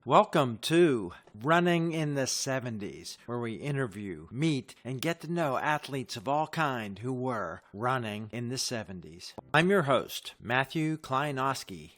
Welcome to Running in the 70s, where we interview, meet, and get to know athletes of all kind who were running in the 70s. I'm your host, Matthew Kleinowski.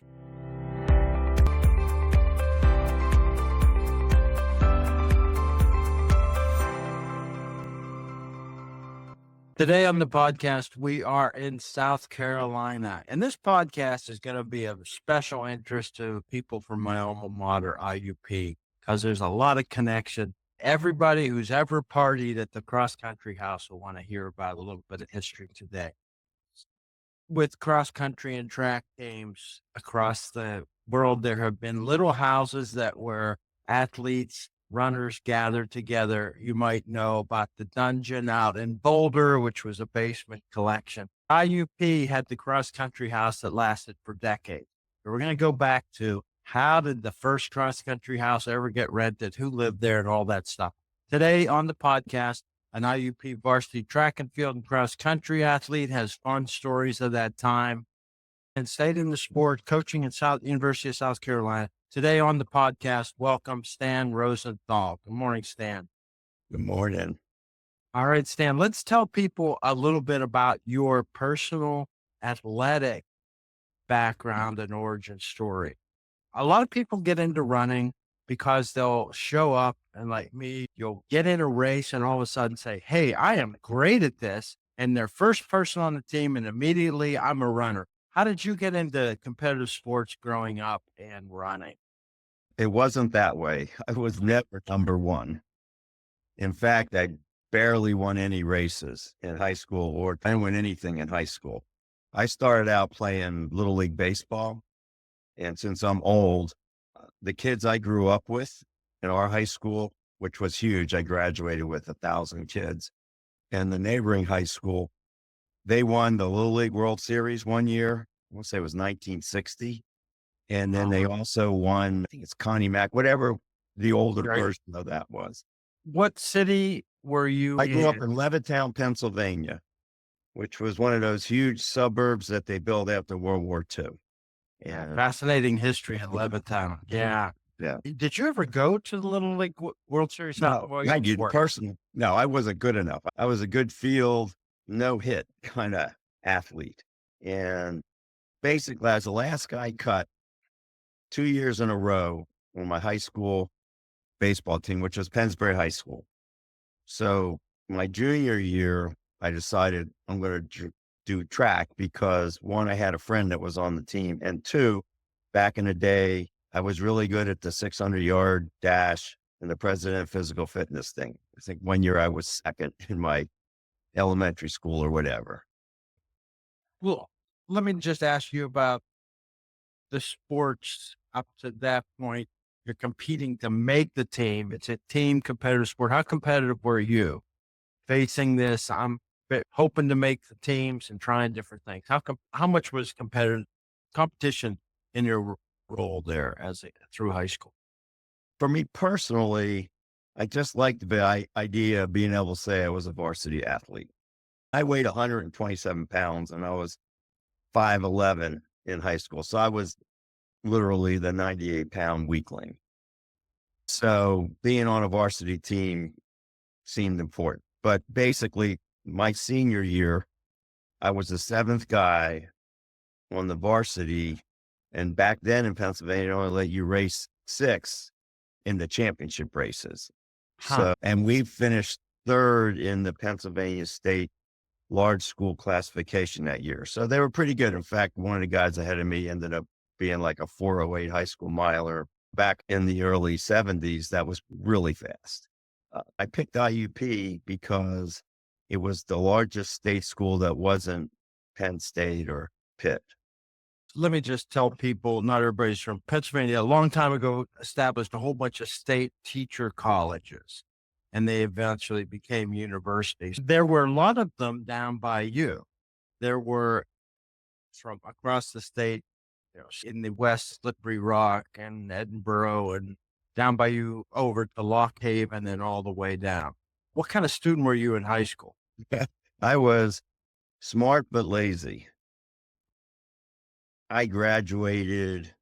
Today on the podcast, we are in South Carolina, and this podcast is going to be of special interest to people from my alma mater, IUP, because there's a lot of connection. Everybody who's ever partied at the cross country house will want to hear about a little bit of history today. With cross country and track teams across the world, there have been little houses that were athletes, runners gathered together. You might know about the dungeon out in Boulder, which was a basement collection. IUP had the cross country house that lasted for decades. So we're going to go back to how did the first cross country house ever get rented, who lived there, and all that stuff. Today on the podcast, an IUP varsity track and field and cross country athlete has fun stories of that time and stayed in the sport, coaching at University of South Carolina. Today on the podcast, welcome Stan Rosethal. Good morning, Stan. Good morning. All right, Stan, let's tell people a little bit about your personal athletic background and origin story. A lot of people get into running because they'll show up and, like me, you'll get in a race and all of a sudden say, hey, I am great at this. And they're first person on the team and immediately I'm a runner. How did you get into competitive sports growing up and running? It wasn't that way. I was never number one. In fact, I barely won any races in high school or I didn't win anything in high school. I started out playing Little League baseball. And since I'm old, the kids I grew up with in our high school, which was huge, I graduated with 1,000 kids. And the neighboring high school, they won the Little League World Series one year. I want to say it was 1960. And then they also won, I think it's Connie Mack, whatever the older version of that was. What city were you I grew up in Levittown, Pennsylvania, which was one of those huge suburbs that they built after World War II. Yeah, fascinating history in Levittown. Yeah. Yeah. Did you ever go to the Little League World Series? No, I didn't personally. No, I wasn't good enough. I was a good field, no hit kind of athlete. And basically, I was the last guy cut 2 years in a row on my high school baseball team, which was Pennsbury High School. So my junior year, I decided I'm going to do track because one, I had a friend that was on the team. And two, back in the day, I was really good at the 600-yard dash and the president physical fitness thing. I think one year I was second in my elementary school or whatever. Well, let me just ask you about the sports up to that point. You're competing to make the team. It's a team competitive sport. How competitive were you facing this? I'm hoping to make the teams and trying different things. How much was competition in your role there through high school? For me personally, I just liked the idea of being able to say I was a varsity athlete. I weighed 127 pounds and I was 5'11" in high school. So I was literally the 98-pound weakling. So being on a varsity team seemed important. But basically, my senior year, I was the seventh guy on the varsity. And back then in Pennsylvania, they only let you race 6 in the championship races. So, and we finished third in the Pennsylvania State large school classification that year. So they were pretty good. In fact, one of the guys ahead of me ended up being like a 408 high school miler back in the early 70s. That was really fast. I picked IUP because it was the largest state school that wasn't Penn State or Pitt. Let me just tell people, not everybody's from Pennsylvania. A long time ago, established a whole bunch of state teacher colleges, and they eventually became universities. There were a lot of them down by you. There were from across the state, in the West, Slippery Rock and Edinburgh, and down by you over to Lock Haven and all the way down. What kind of student were you in high school? I was smart but lazy. I graduated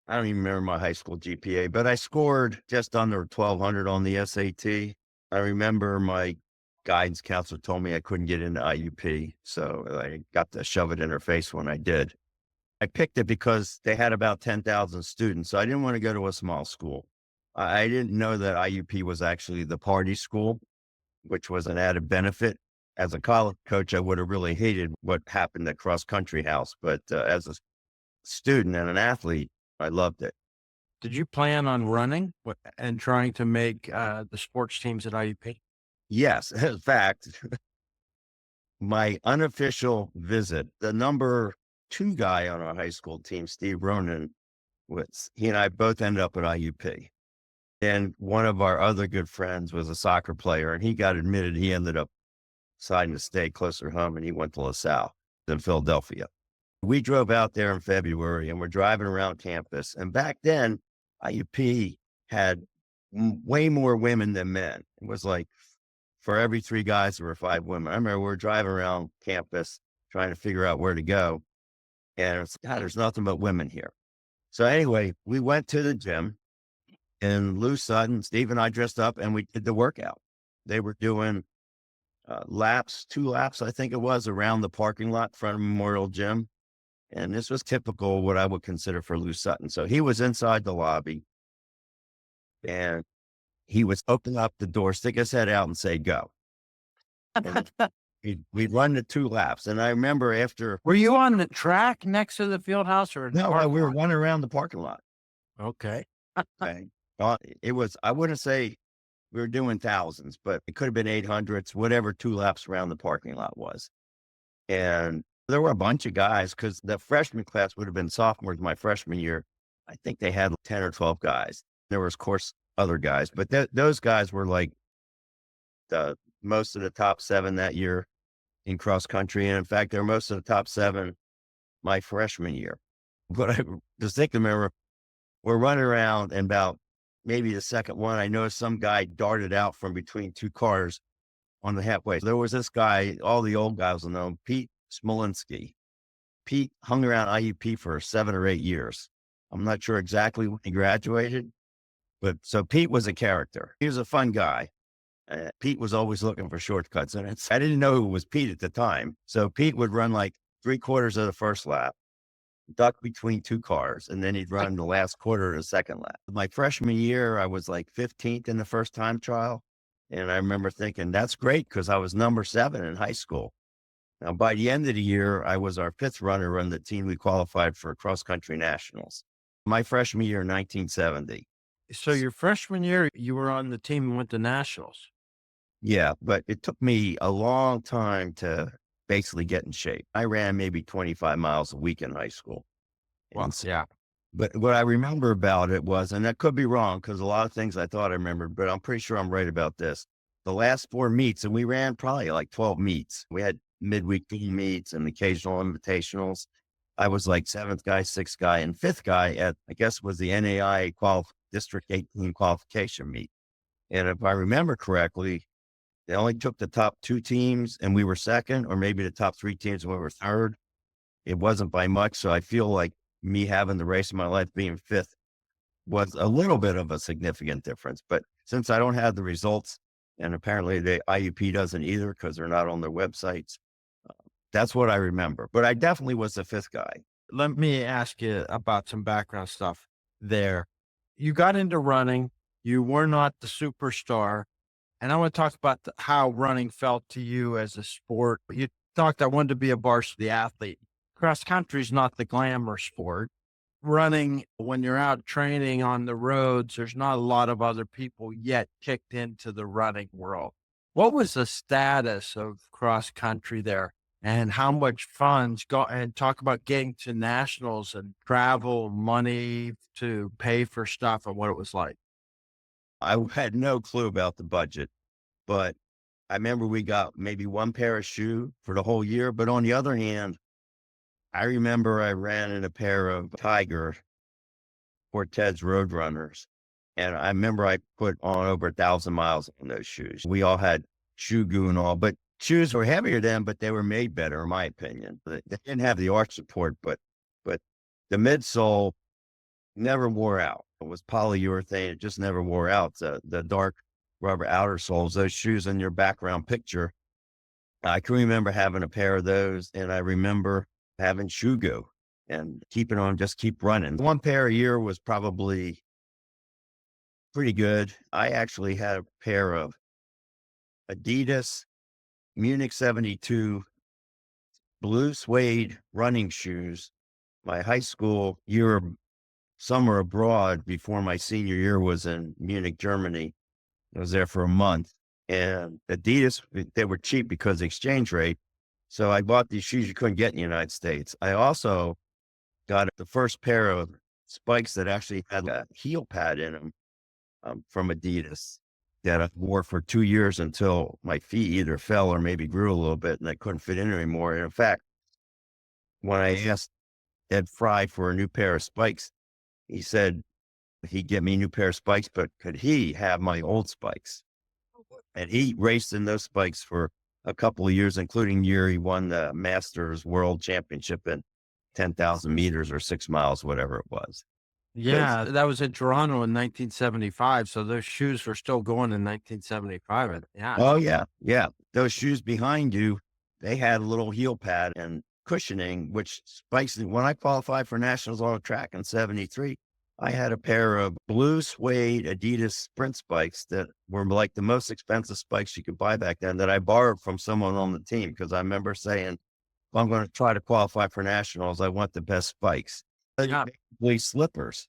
I don't even remember my high school GPA, but I scored just under 1200 on the SAT. I remember my guidance counselor told me I couldn't get into IUP. So I got to shove it in her face when I did. I picked it because they had about 10,000 students. So I didn't want to go to a small school. I didn't know that IUP was actually the party school, which was an added benefit. As a college coach, I would have really hated what happened at Cross Country House. But as a student and an athlete, I loved it. Did you plan on running and trying to make the sports teams at IUP? Yes. In fact, my unofficial visit, the number 2 guy on our high school team, Steve Ronan, he and I both ended up at IUP. And one of our other good friends was a soccer player, and he got admitted. He ended up deciding to stay closer home, and he went to LaSalle in Philadelphia. We drove out there in February, and we're driving around campus. And back then, IUP had way more women than men. It was like for every 3 guys, there were 5 women. I remember we're driving around campus trying to figure out where to go. And it's, God, there's nothing but women here. So anyway, we went to the gym, and Lou Sutton, Steve and I dressed up, and we did the workout. They were doing laps, 2 laps, I think it was, around the parking lot in front of Memorial Gym. And this was typical what I would consider for Lou Sutton. So he was inside the lobby, and he would open up the door, stick his head out and say, go. And we'd run the 2 laps. And I remember after. Were you on the track next to the field house or? No, we were running around the parking lot. Okay. Okay. It was, I wouldn't say we were doing thousands, but it could have been 800s, whatever 2 laps around the parking lot was. And there were a bunch of guys because the freshman class would have been sophomores my freshman year. I think they had 10 or 12 guys. There was, of course, other guys, but those guys were like the most of the top 7 that year in cross country. And in fact, they were most of the top 7 my freshman year. But I distinctly remember we're running around, and about maybe the second one, I noticed some guy darted out from between 2 cars on the halfway. There was this guy, all the old guys will know him, Pete Smolinski. Pete hung around IUP for 7 or 8 years. I'm not sure exactly when he graduated, but so Pete was a character. He was a fun guy. Pete was always looking for shortcuts, and I didn't know who was Pete at the time. So Pete would run like 3/4 of the first lap, duck between 2 cars, and then he'd run the last quarter of the second lap. My freshman year, I was like 15th in the first time trial. And I remember thinking, that's great because I was number 7 in high school. Now, by the end of the year, I was our 5th runner on the team we qualified for cross country nationals. My freshman year, 1970. So your freshman year, you were on the team and went to nationals. Yeah, but it took me a long time to basically get in shape. I ran maybe 25 miles a week in high school. Well, yeah. But what I remember about it was, and that could be wrong because a lot of things I thought I remembered, but I'm pretty sure I'm right about this. The last 4 meets, and we ran probably like 12 meets. We had midweek team meets and occasional invitationals. I was like 7th guy, 6th guy, and 5th guy at, I guess, was the NAI District 18 qualification meet. And if I remember correctly, they only took the top 2 teams and we were 2nd, or maybe the top 3 teams and we were 3rd. It wasn't by much. So I feel like me having the race of my life being 5th was a little bit of a significant difference. But since I don't have the results, and apparently the IUP doesn't either because they're not on their websites, that's what I remember. But I definitely was the 5th guy. Let me ask you about some background stuff there. You got into running. You were not the superstar. And I want to talk about how running felt to you as a sport. You talked, I wanted to be a varsity athlete. Cross country is not the glamour sport. Running, when you're out training on the roads, there's not a lot of other people yet kicked into the running world. What was the status of cross country there, and how much funds go, and talk about getting to nationals and travel, money to pay for stuff, and what it was like? I had no clue about the budget, but I remember we got maybe 1 pair of shoe for the whole year. But on the other hand, I remember I ran in a pair of Tiger Cortez Roadrunners. And I remember I put on over 1,000 miles on those shoes. We all had shoe goo and all, but shoes were heavier then, but they were made better, in my opinion. They didn't have the arch support, but the midsole never wore out. It was polyurethane. It just never wore out. The dark rubber outer soles, those shoes in your background picture. I can remember having a pair of those, and I remember having shoe goo and keeping on, just keep running. One pair a year was probably pretty good. I actually had a pair of Adidas Munich 72 blue suede running shoes. My high school year summer abroad before my senior year was in Munich, Germany. I was there for a month, and Adidas, they were cheap because of the exchange rate. So I bought these shoes you couldn't get in the United States. I also got the first pair of spikes that actually had a heel pad in them, from Adidas, that I wore for 2 years until my feet either fell or maybe grew a little bit and I couldn't fit in anymore. And in fact, when I asked Ed Fry for a new pair of spikes, he said he'd get me a new pair of spikes, but could he have my old spikes? And he raced in those spikes for a couple of years, including the year he won the Masters World Championship in 10,000 meters or 6 miles, whatever it was. Yeah, that was in Toronto in 1975. So those shoes were still going in 1975. Yeah. Oh, yeah. Yeah. Those shoes behind you, they had a little heel pad and cushioning, which spikes. When I qualified for nationals on track in 73, I had a pair of blue suede Adidas sprint spikes that were like the most expensive spikes you could buy back then, that I borrowed from someone on the team. Cause I remember saying, if I'm going to try to qualify for nationals, I want the best spikes. Yeah. Basically slippers.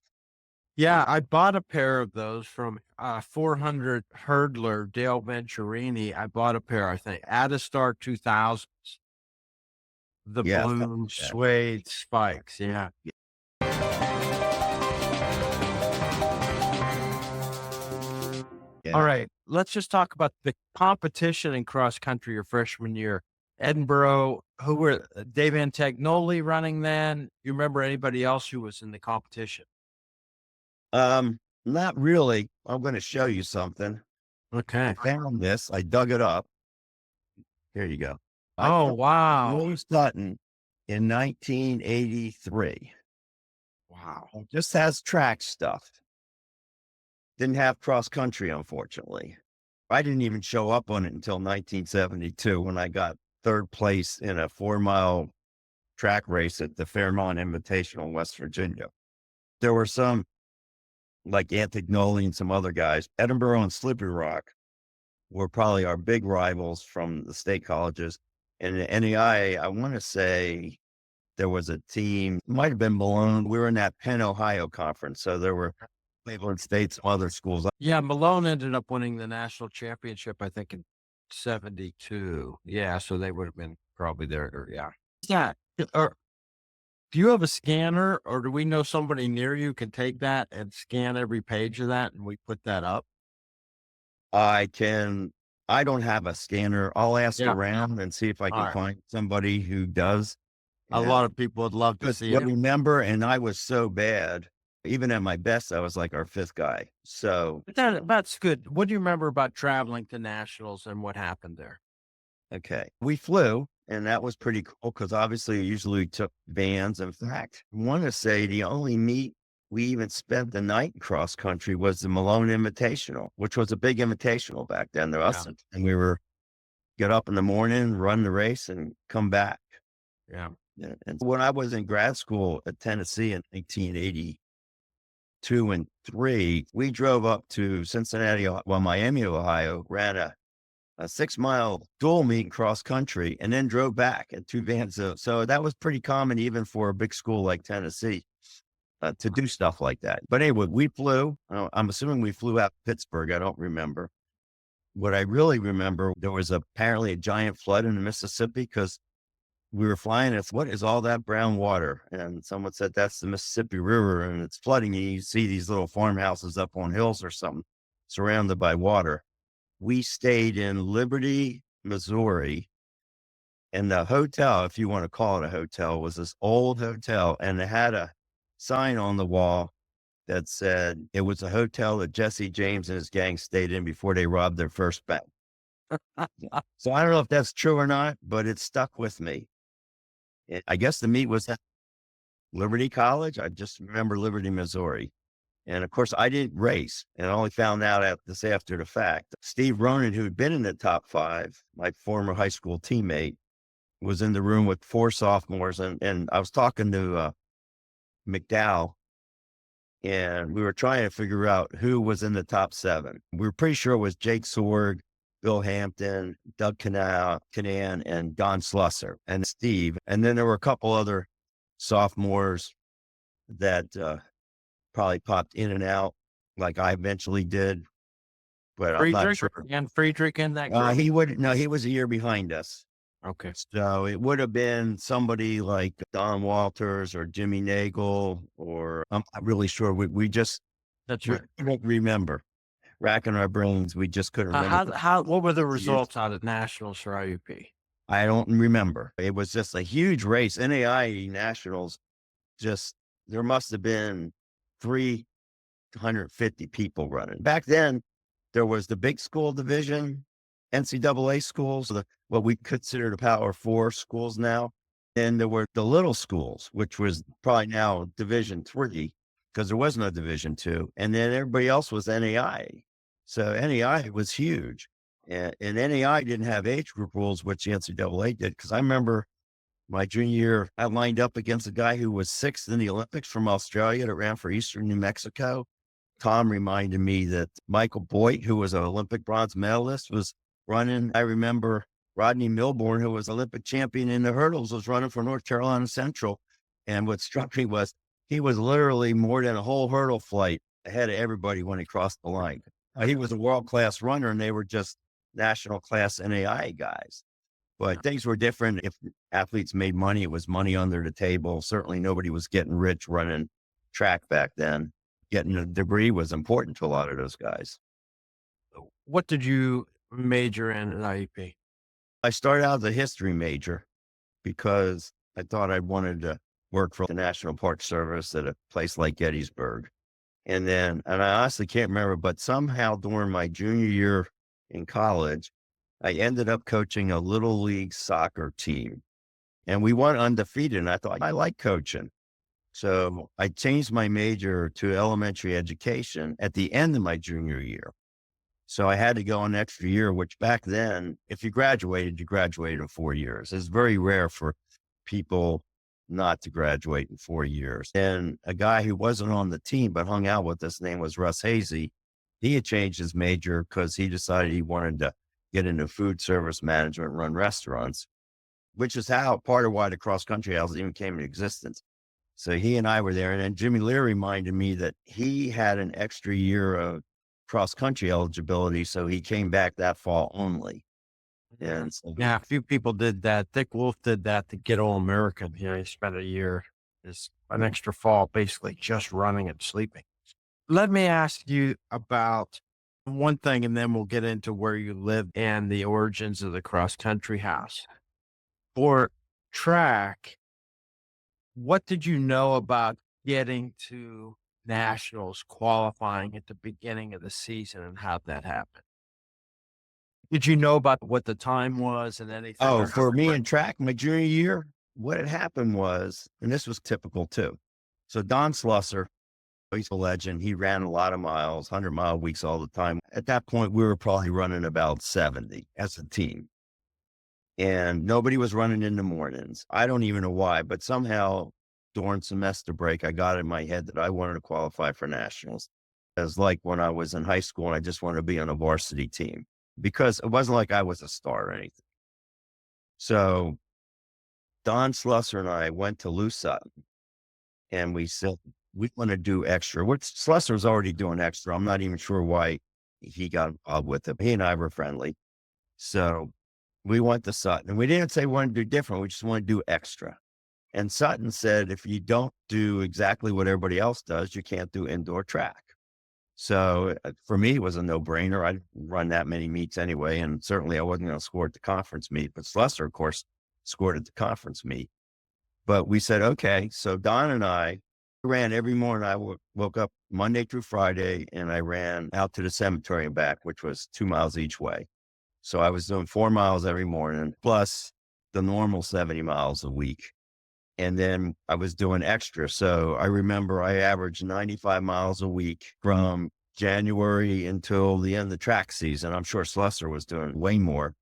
Yeah, I bought a pair of those from 400 hurdler Dale Venturini. I bought a pair, I think, Adastar 2000s, the Yeah. blue suede spikes. Yeah. Yeah. All right, let's just talk about the competition in cross country your freshman year. Edinburgh, who were Dave Antagnoli running then? You remember anybody else who was in the competition? Not really. I'm going to show you something. Okay. I found this. I dug it up. Here you go. Oh, wow. Rose Sutton in 1983. Wow. It just has track stuff. Didn't have cross country, unfortunately. I didn't even show up on it until 1972 when I got third place in a 4-mile track race at the Fairmont Invitational in West Virginia. There were some like Antignoli and some other guys. Edinburgh and Slippery Rock were probably our big rivals from the state colleges. And the NEI, I want to say there was a team, might have been Malone. We were in that Penn, Ohio conference. So there were Cleveland State, some other schools. Yeah, Malone ended up winning the national championship, I think, in 72. Yeah, so they would have been probably there. Yeah. Yeah. Or do you have a scanner, or do we know somebody near you can take that and scan every page of that and we put that up? I don't have a scanner. I'll ask Yeah. around and see if I All can right. find somebody who does. A lot of people would love to Because see I it. remember, and I was so bad, even at my best, I was like our fifth guy. So, But that's good. What do you remember about traveling to nationals and what happened there? okay. We flew, and that was pretty cool because obviously usually we took vans. In fact, I want to say the only meet we even spent the night in cross country was the Malone Invitational, which was a big invitational back then to us. Yeah. And we were get up in the morning, run the race, and come back. Yeah. Yeah. And when I was in grad school at Tennessee in 1982 and 3, we drove up to Cincinnati, Miami, Ohio, ran a 6-mile dual meet in cross country, and then drove back in 2 vans. So that was pretty common even for a big school like Tennessee to do stuff like that. But anyway, we flew. I'm assuming we flew out of Pittsburgh. I don't remember. What I really remember, there was apparently a giant flood in the Mississippi because we were flying. It's what is all that brown water? And someone said that's the Mississippi River and it's flooding. And you see these little farmhouses up on hills or something surrounded by water. We stayed in Liberty, Missouri. And the hotel, if you want to call it a hotel, was this old hotel. And it had a sign on the wall that said it was a hotel that Jesse James and his gang stayed in before they robbed their first bank. So I don't know if that's true or not, but it stuck with me. I guess the meet was Liberty College. I just remember Liberty, Missouri. And of course, I didn't race, and I only found out this after the fact. Steve Ronan, who had been in the top 5, my former high school teammate, was in the room with 4 sophomores. And I was talking to McDowell, and we were trying to figure out who was in the top 7. We were pretty sure it was Jake Sorg, Bill Hampton, Doug Canan, and Don Slusser, and Steve. And then there were a couple other sophomores that probably popped in and out like I eventually did, but I'm not Friedrich sure. and Friedrich in that group? He was a year behind us. Okay. So it would have been somebody like Don Walters or Jimmy Nagel, or I'm not really sure. We just, That's we right. couldn't remember. Racking our brains. We just couldn't remember. What were the results out at nationals for IUP? I don't remember. It was just a huge race. NAIA nationals, there must have been 350 people running. Back then, there was the big school division, NCAA schools, what we consider the Power 4 schools now. And there were the little schools, which was probably now Division 3, because there was no Division 2. And then everybody else was NAIA. So NAIA was huge. And NAIA didn't have age group rules, which the NCAA did. Because I remember my junior year, I lined up against a guy who was 6th in the Olympics from Australia that ran for Eastern New Mexico. Tom reminded me that Michael Boyd, who was an Olympic bronze medalist, was running. I remember Rodney Milbourne, who was Olympic champion in the hurdles, was running for North Carolina Central. And what struck me was he was literally more than a whole hurdle flight ahead of everybody when he crossed the line. He was a world-class runner, and they were just national class NAIA guys. But things were different. If athletes made money, it was money under the table. Certainly nobody was getting rich running track back then. Getting a degree was important to a lot of those guys. What did you major in at IUP? I started out as a history major because I thought I wanted to work for the National Park Service at a place like Gettysburg. And I honestly can't remember, but somehow during my junior year in college, I ended up coaching a little league soccer team, and we went undefeated. And I thought, I like coaching. So I changed my major to elementary education at the end of my junior year. So I had to go an extra year, which back then, if you graduated in 4 years. It's very rare for people not to graduate in 4 years. And a guy who wasn't on the team, but hung out with us, name was Russ Hazy. He had changed his major because he decided he wanted to get into food service management, run restaurants, which is part of why the cross country house even came into existence. So he and I were there. And then Jimmy Lear reminded me that he had an extra year of cross country eligibility. So he came back that fall only. And so, Yeah, a few people did that. Dick Wolf did that to get All American. He spent a year, an extra fall, basically just running and sleeping. Let me ask you about one thing, and then we'll get into where you live and the origins of the cross country house. For track, what did you know about getting to nationals, qualifying at the beginning of the season, and how that happened? Did you know about what the time was and anything? for me in track, my junior year, what had happened was, and this was typical too. So Don Slusser, he's a legend. He ran a lot of miles, 100-mile weeks all the time. At that point, we were probably running about 70 as a team. And nobody was running in the mornings. I don't even know why, but somehow during semester break, I got in my head that I wanted to qualify for nationals. It was like when I was in high school and I just wanted to be on a varsity team, because it wasn't like I was a star or anything. So Don Slusser and I went to Lou Sutton, and we said, we want to do extra. What Slusser was already doing extra. I'm not even sure why he got involved with it. He and I were friendly. So we went to Sutton, and we didn't say we wanted to do different. We just want to do extra. And Sutton said, if you don't do exactly what everybody else does, you can't do indoor track. So for me, it was a no-brainer. I'd run that many meets anyway, and certainly I wasn't going to score at the conference meet. But Slusser, of course, scored at the conference meet. But we said, okay. So Don and I ran every morning. I woke up Monday through Friday, and I ran out to the cemetery and back, which was 2 miles each way. So I was doing 4 miles every morning, plus the normal 70 miles a week. And then I was doing extra. So I remember I averaged 95 miles a week from January until the end of the track season. I'm sure Slusser was doing way more.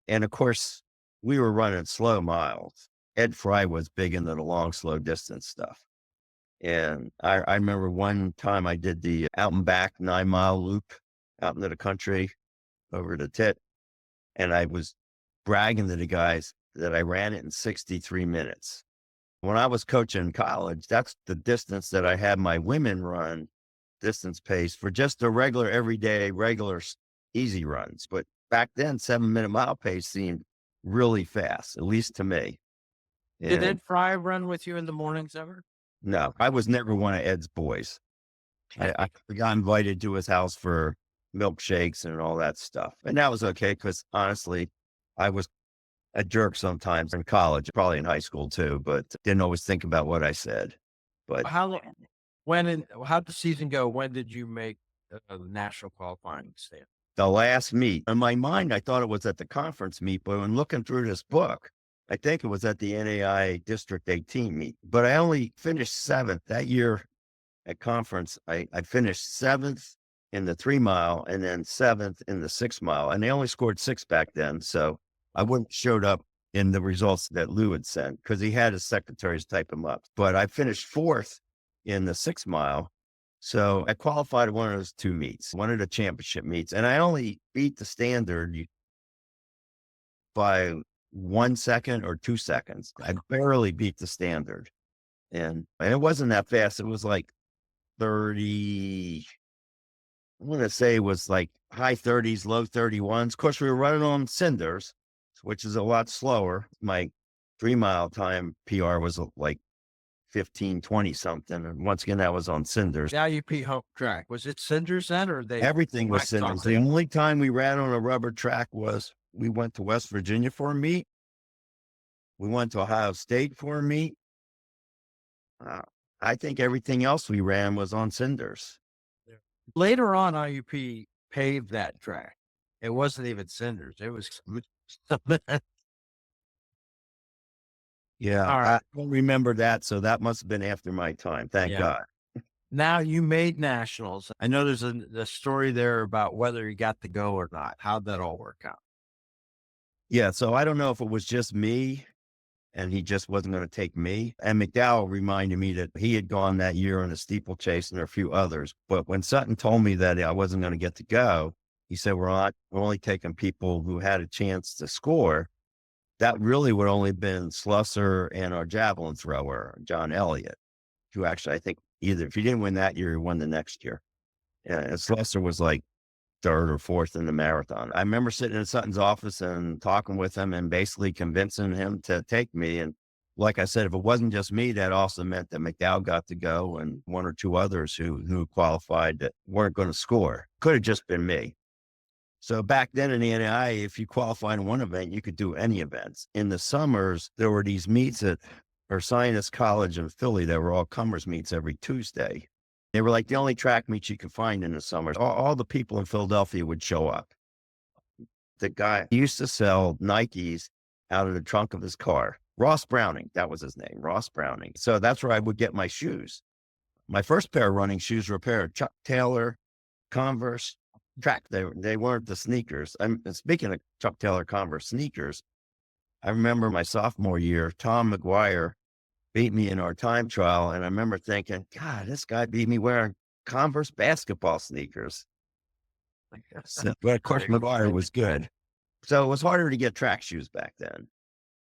And of course, we were running slow miles. Ed Fry was big into the long, slow distance stuff. And I remember one time I did the out and back 9-mile loop out into the country over to Tit. And I was bragging to the guys that I ran it in 63 minutes. When I was coaching in college, that's the distance that I had my women run distance pace for just the regular, everyday, easy runs. But back then, 7-minute mile pace seemed really fast, at least to me. Did And Ed Fry run with you in the mornings ever? no, I was never one of Ed's boys. I got invited to his house for milkshakes and all that stuff. And that was okay because honestly, I was a jerk sometimes in college, probably in high school too, but didn't always think about what I said. But How'd the season go? When did you make the national qualifying stand? the last meet, in my mind, I thought it was at the conference meet, but when looking through this book, I think it was at the NAI District 18 meet, but I only finished 7th that year at conference. I finished 7th in the 3-mile and then 7th in the 6-mile. And they only scored 6 back then. So I wouldn't have showed up in the results that Lou had sent because he had his secretaries type them up. But I finished 4th in the 6-mile. So I qualified at one of those 2 meets, one of the championship meets. And I only beat the standard by 1 second or 2 seconds. I barely beat the standard. And it wasn't that fast. It was like 30, I want to say it was like high 30s, low 31s. Of course, we were running on cinders, which is a lot slower. My 3-mile time PR was like 15:20 something. And once again, that was on cinders. The IUP home track, was it cinders then, or Everything was cinders. The only time we ran on a rubber track was we went to West Virginia for a meet. We went to Ohio State for a meet. I think everything else we ran was on cinders. Later on, IUP paved that track. It wasn't even cinders. It was Yeah, All right. I don't remember that. So that must have been after my time. Thank Yeah. God. Now you made nationals. I know there's a story there about whether you got to go or not. How'd that all work out? Yeah, so I don't know if it was just me and he just wasn't going to take me. And McDowell reminded me that he had gone that year on a steeplechase and there are a few others. But when Sutton told me that I wasn't going to get to go, he said, we're only taking people who had a chance to score. That really would only been Slusser and our javelin thrower, John Elliott, who actually, I think either if he didn't win that year, he won the next year. And Slusser was like 3rd or 4th in the marathon. I remember sitting in Sutton's office and talking with him and basically convincing him to take me. And like I said, if it wasn't just me, that also meant that McDowell got to go and 1 or 2 others who qualified that weren't going to score. Could have just been me. So back then in the NAI, if you qualified in one event, you could do any events. In the summers, there were these meets at Ursinus College in Philly that were all comers meets every Tuesday. They were like the only track meets you could find in the summers. All the people in Philadelphia would show up. The guy used to sell Nikes out of the trunk of his car. Ross Browning, that was his name, Ross Browning. So that's where I would get my shoes. My first pair of running shoes were a pair of Chuck Taylor Converse track. They weren't the sneakers. Speaking of Chuck Taylor Converse sneakers, I remember my sophomore year, Tom McGuire beat me in our time trial. And I remember thinking, God, this guy beat me wearing Converse basketball sneakers. So, but of course, McGuire was good. So it was harder to get track shoes back then.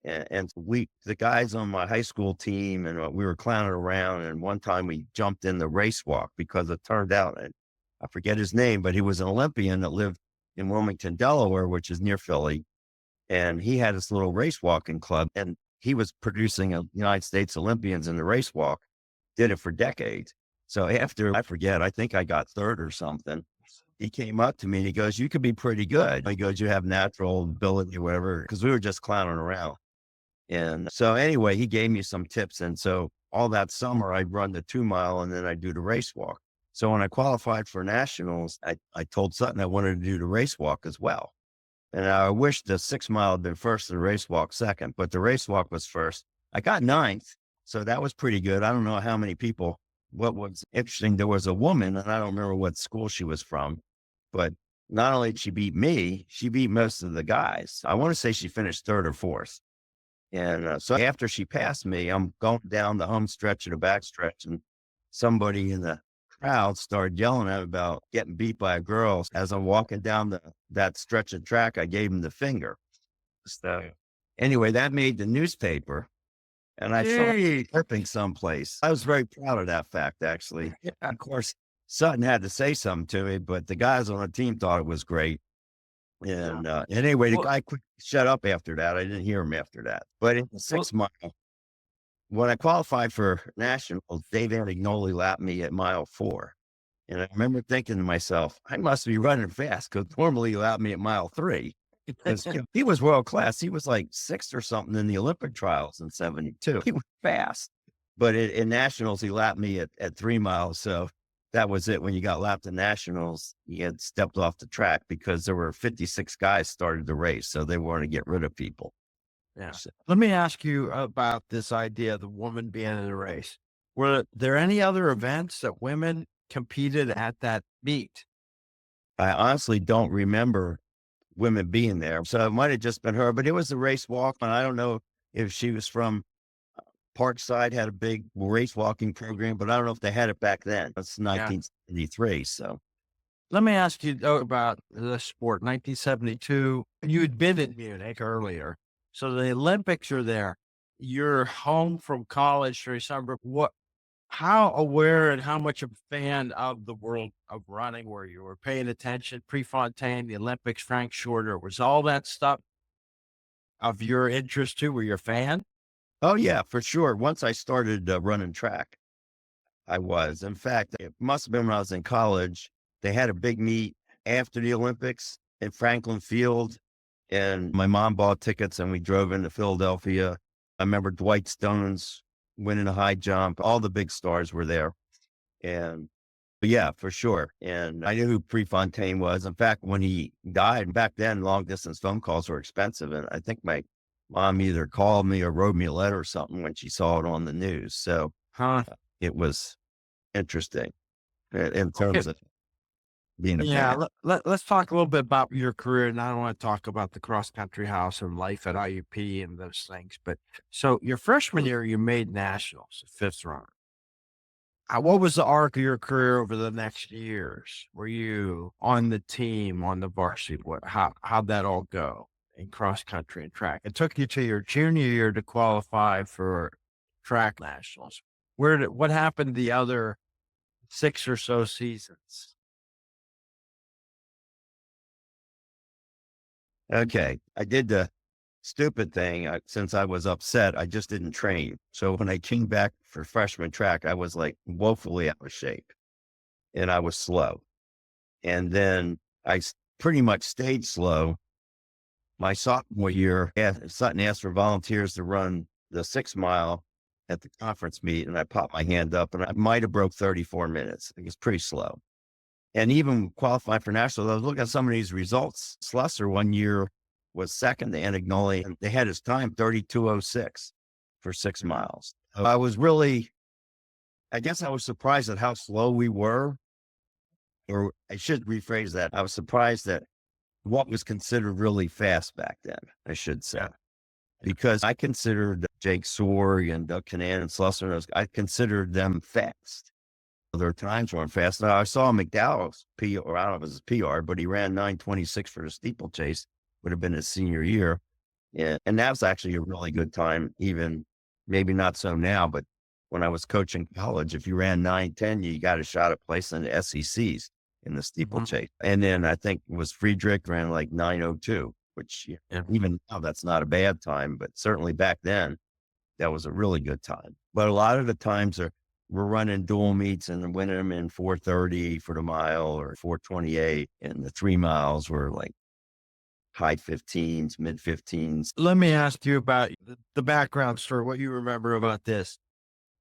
And the guys on my high school team, and we were clowning around. And one time we jumped in the race walk because it turned out, I forget his name, but he was an Olympian that lived in Wilmington, Delaware, which is near Philly. And he had this little race walking club, and he was producing United States Olympians in the race walk, did it for decades. So after, I think I got 3rd or something. He came up to me and he goes, you could be pretty good. He goes, you have natural ability or whatever, because we were just clowning around. And so anyway, he gave me some tips. And so all that summer I'd run the 2-mile and then I'd do the race walk. So when I qualified for nationals, I told Sutton I wanted to do the race walk as well. And I wish the 6-mile had been first and the race walk second, but the race walk was first. I got ninth. So that was pretty good. I don't know how many people. What was interesting, there was a woman, and I don't remember what school she was from, but not only did she beat me, she beat most of the guys. I want to say she finished third or fourth. And so after she passed me, I'm going down the home stretch and the back stretch, and somebody in the crowd started yelling at me about getting beat by a girl. As I'm walking down that stretch of track, I gave him the finger. So anyway, that made the newspaper, and I saw Gee. it clipping someplace. I was very proud of that fact, actually. Of course, Sutton had to say something to me, but the guys on the team thought it was great. And anyway, the Well, guy quick shut up after that. I didn't hear him after that. But in the well, 6 mile, when I qualified for nationals, Dave Antignoli lapped me at mile 4. And I remember thinking to myself, I must be running fast because normally he lapped me at mile 3. Because he was world class. He was like 6th or something in the Olympic trials in 72. He was fast. But in nationals, he lapped me at 3 miles. So that was it. When you got lapped in nationals, he had stepped off the track because there were 56 guys started the race. So they wanted to get rid of people. yeah. So, Let me ask you about this idea of the woman being in the race. Were there any other events that women competed at that meet? I honestly don't remember women being there. So it might have just been her, but it was a race walk. And I don't know if she was from Parkside, had a big race walking program, but I don't know if they had it back then. It's Yeah. 1973. So Let me ask you though about the sport. 1972, you had been in Munich earlier. So the Olympics are there. You're home from college for summer. How aware and how much of a fan of the world of running were you? Were paying attention? Prefontaine, the Olympics, Frank Shorter, was all that stuff of your interest too? Were you a fan? oh yeah, for sure. Once I started running track, I was. In fact, it must have been when I was in college. They had a big meet after the Olympics in Franklin Field, and my mom bought tickets, and we drove into Philadelphia. I remember Dwight Stones winning a high jump. All the big stars were there, and but yeah, for sure. And I knew who Prefontaine was. In fact, when he died back then, long distance phone calls were expensive, and I think my mom either called me or wrote me a letter or something when she saw it on the news. So Huh? it was interesting in Okay. terms of being a Yeah. fan. Let's talk a little bit about your career. And I don't want to talk about the cross country house and life at IUP and those things. But so your freshman year, you made nationals, fifth runner. What was the arc of your career over the next years? Were you on the team, on the varsity? How'd that all go in cross country and track? It took you to your junior year to qualify for track nationals. What happened the other 6 or so seasons? Okay. I did the stupid thing. Since I was upset, I just didn't train. So when I came back for freshman track, I was like woefully out of shape and I was slow. And then pretty much stayed slow. My sophomore year, Sutton asked for volunteers to run the 6 mile at the conference meet. And I popped my hand up and I might have broke 34 minutes. It was pretty slow. And even qualifying for nationals, I was looking at some of these results. Slusser 1 year was second to Antignoli, and they had his time 32:06 for 6 miles. I was really, I guess I was surprised at how slow we were, or I should rephrase that. I was surprised at what was considered really fast back then, I should say, because I considered Jake Sorg and Doug Canan and Slusser, I considered them fast. Their times weren't fast. Now I saw McDowell's PR, or I don't know if it was his PR, but he ran 9:26 for the steeplechase, would have been his senior year. Yeah. And that was actually a really good time, even maybe not so now, but when I was coaching college, if you ran 9:10, you got a shot at placing the SECs in the Mhm. steeplechase. And then I think it was Friedrich ran like 9:02, which Yeah. even now that's not a bad time, but certainly back then that was a really good time. But a lot of the times we're running dual meets and winning them in 4:30 for the mile or 4:28. And the 3 miles were like high 15s, mid 15s. Let me ask you about the background story, what you remember about this.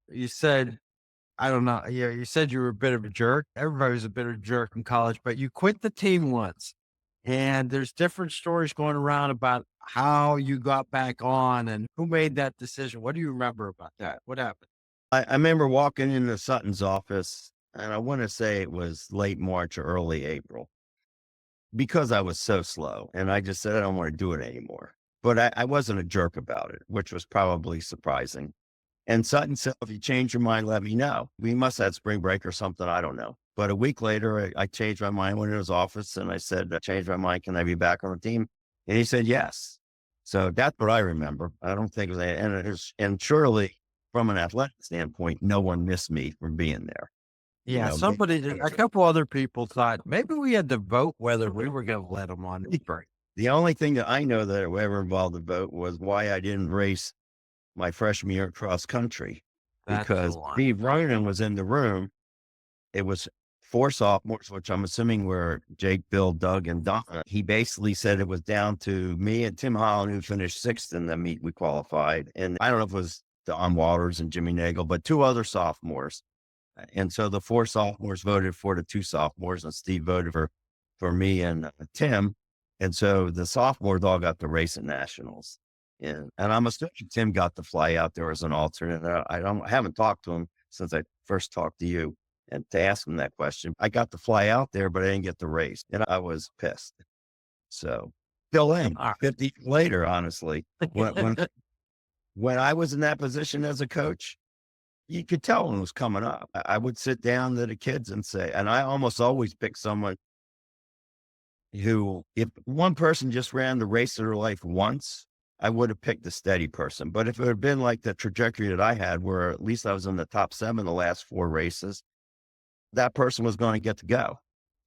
You said, I don't know, you said you were a bit of a jerk. Everybody was a bit of a jerk in college, but you quit the team once And there's different stories going around about how you got back on and who made that decision. What do you remember about that? What happened? I remember walking into Sutton's office, and I want to say it was late March or early April, because I was so slow. And I just said, I don't want to do it anymore. But I wasn't a jerk about it, which was probably surprising. And Sutton said, if you change your mind, let me know. We must have had spring break or something. I don't know. But a week later, I changed my mind, went to his office, and I said, I changed my mind. Can I be back on the team? And he said, yes. So that's what I remember. I don't think it was, and surely from an athletic standpoint, no one missed me from being there. You Yeah, know, a couple other people thought maybe we had to vote whether we were going to let them on break. the only thing that I know that ever involved the vote was why I didn't race my freshman year cross country, That's the because one. Steve Ronan was in the room. It was 4 sophomores, which I'm assuming were Jake, Bill, Doug, and Donna. He basically said it was down to me and Tim Holland, who finished 6th in the meet we qualified. And I don't know if it was Don Waters and Jimmy Nagel, but 2 other sophomores. And so the 4 sophomores voted for the 2 sophomores, and Steve voted for me and Tim. And so the sophomores all got the race at nationals. And I'm assuming Tim got to fly out there as an alternate. I haven't talked to him since I first talked to you and to ask him that question. I got to fly out there, but I didn't get the race, and I was pissed. So still am 50 years later, honestly. When I was in that position as a coach, you could tell when it was coming up. I would sit down to the kids and say, and I almost always pick someone who, if one person just ran the race of their life once, I would have picked a steady person. But if it had been like the trajectory that I had, where at least I was in the top 7 the last 4 races, that person was going to get to go.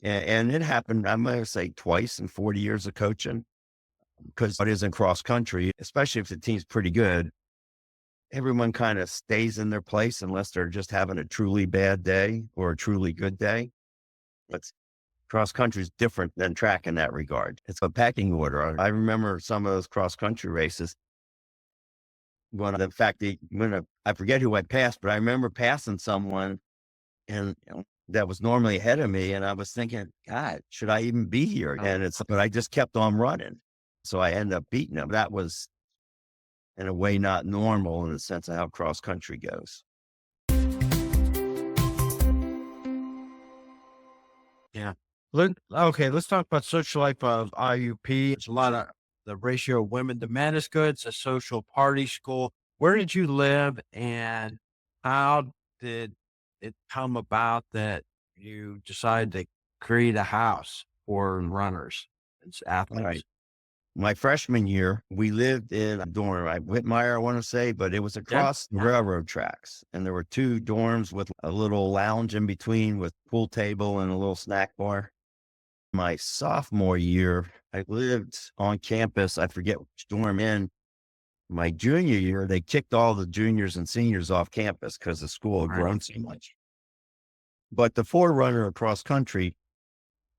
And it happened, I'm going to say, twice in 40 years of coaching, because it is in cross country, especially if the team's pretty good, everyone kind of stays in their place unless they're just having a truly bad day or a truly good day. But cross country is different than track in that regard. It's a packing order. I remember some of those cross country races. When, in fact, I forget who I passed, but I remember passing someone, and that was normally ahead of me. And I was thinking, God, should I even be here? But I just kept on running. So I ended up beating them. That was, in a way, not normal in the sense of how cross country goes. Yeah. Okay, let's talk about social life of IUP. It's a lot of the ratio of women to men is good. It's a social party school. Where did you live, and how did it come about that you decided to create a house for runners and athletes? Right. My freshman year, we lived in a dorm, Whitmire, I want to say, but it was across the railroad tracks. And there were 2 dorms with a little lounge in between with pool table and a little snack bar. My sophomore year, I lived on campus. I forget which dorm in. My junior year, they kicked all the juniors and seniors off campus because the school had grown so much. But the forerunner across country,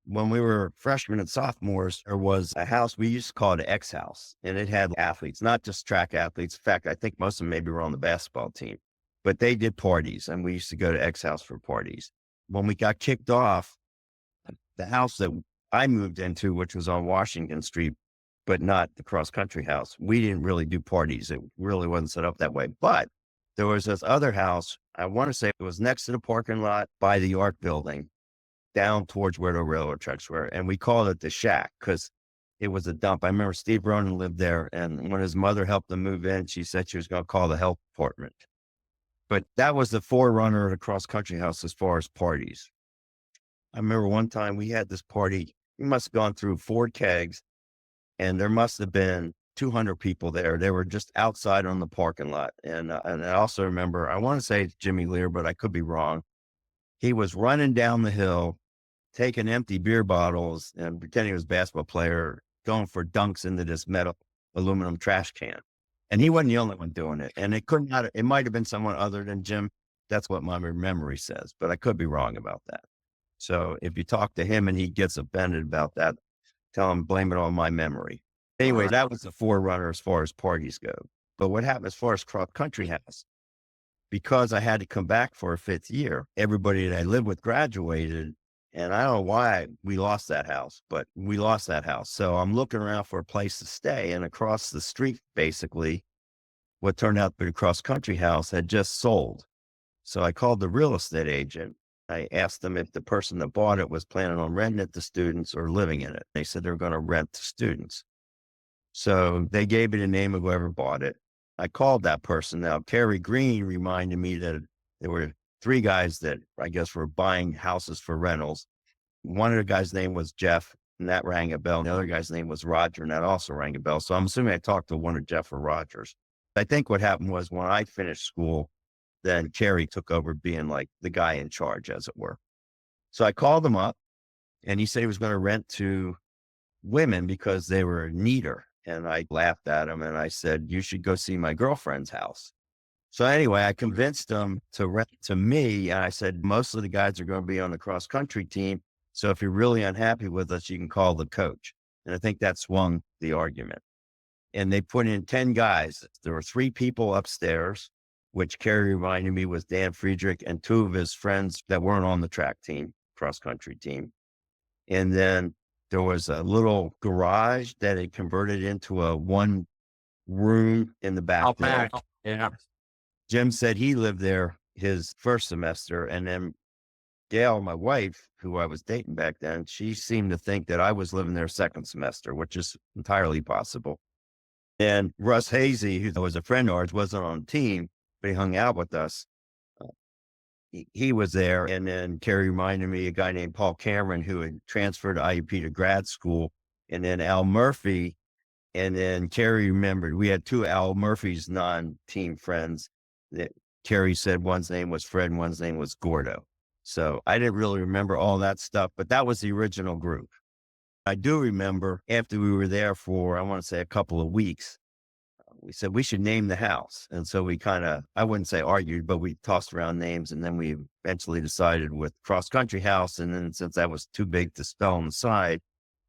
when we were freshmen and sophomores, there was a house we used to call it X House, and it had athletes, not just track athletes. In fact, I think most of them maybe were on the basketball team, but they did parties, and we used to go to X House for parties. When we got kicked off, the house that I moved into, which was on Washington Street, but not the cross country house, we didn't really do parties. It really wasn't set up that way. But there was this other house, I want to say it was next to the parking lot by the art building, down towards where the railroad tracks were. And we called it the Shack because it was a dump. I remember Steve Ronan lived there, and when his mother helped him move in, she said she was going to call the health department. But that was the forerunner of the cross country house as far as parties. I remember one time we had this party. We must have gone through 4 kegs, and there must have been 200 people there. They were just outside on the parking lot. And I also remember, I want to say it's Jimmy Lear, but I could be wrong. He was running down the hill, taking empty beer bottles and pretending he was a basketball player, going for dunks into this metal aluminum trash can. And he wasn't the only one doing it. And it might have been someone other than Jim. That's what my memory says, but I could be wrong about that. So if you talk to him and he gets offended about that, tell him, blame it on my memory. Anyway, that was the forerunner as far as parties go. But what happened as far as cross country house, because I had to come back for a 5th year, everybody that I lived with graduated. And I don't know why we lost that house, but we lost that house. So I'm looking around for a place to stay. And across the street, basically, what turned out to be a cross country house had just sold. So I called the real estate agent. I asked them if the person that bought it was planning on renting it to students or living in it. They said they were going to rent to students. So they gave me the name of whoever bought it. I called that person. Now, Kerry Green reminded me that there were 3 guys that I guess were buying houses for rentals. One of the guys' name was Jeff, and that rang a bell. The other guy's name was Roger, and that also rang a bell. So I'm assuming I talked to one of Jeff or Rogers. I think what happened was when I finished school, then Kerry took over being like the guy in charge, as it were. So I called him up, and he said he was going to rent to women because they were neater. And I laughed at him and I said, you should go see my girlfriend's house. So anyway, I convinced him to rent to me. And I said, most of the guys are going to be on the cross country team. So if you're really unhappy with us, you can call the coach. And I think that swung the argument. And they put in 10 guys. There were 3 people upstairs, which Kerry reminded me was Dan Friedrich and 2 of his friends that weren't on the track team, cross country team. And then there was a little garage that had converted into a 1 room in the back. Yeah. Jim said he lived there his first semester. And then Gail, my wife, who I was dating back then, she seemed to think that I was living there second semester, which is entirely possible. And Russ Hazy, who was a friend of ours, wasn't on the team, but he hung out with us. He was there. And then Kerry reminded me a guy named Paul Cameron, who had transferred to IUP to grad school, and then Al Murphy. And then Kerry remembered we had 2 Al Murphy's non-team friends that Kerry said one's name was Fred and one's name was Gordo. So I didn't really remember all that stuff, but that was the original group. I do remember after we were there for, I want to say a couple of weeks, we said we should name the house. And so we kind of, I wouldn't say argued, but we tossed around names. And then we eventually decided with Cross Country House. And then since that was too big to spell on the side,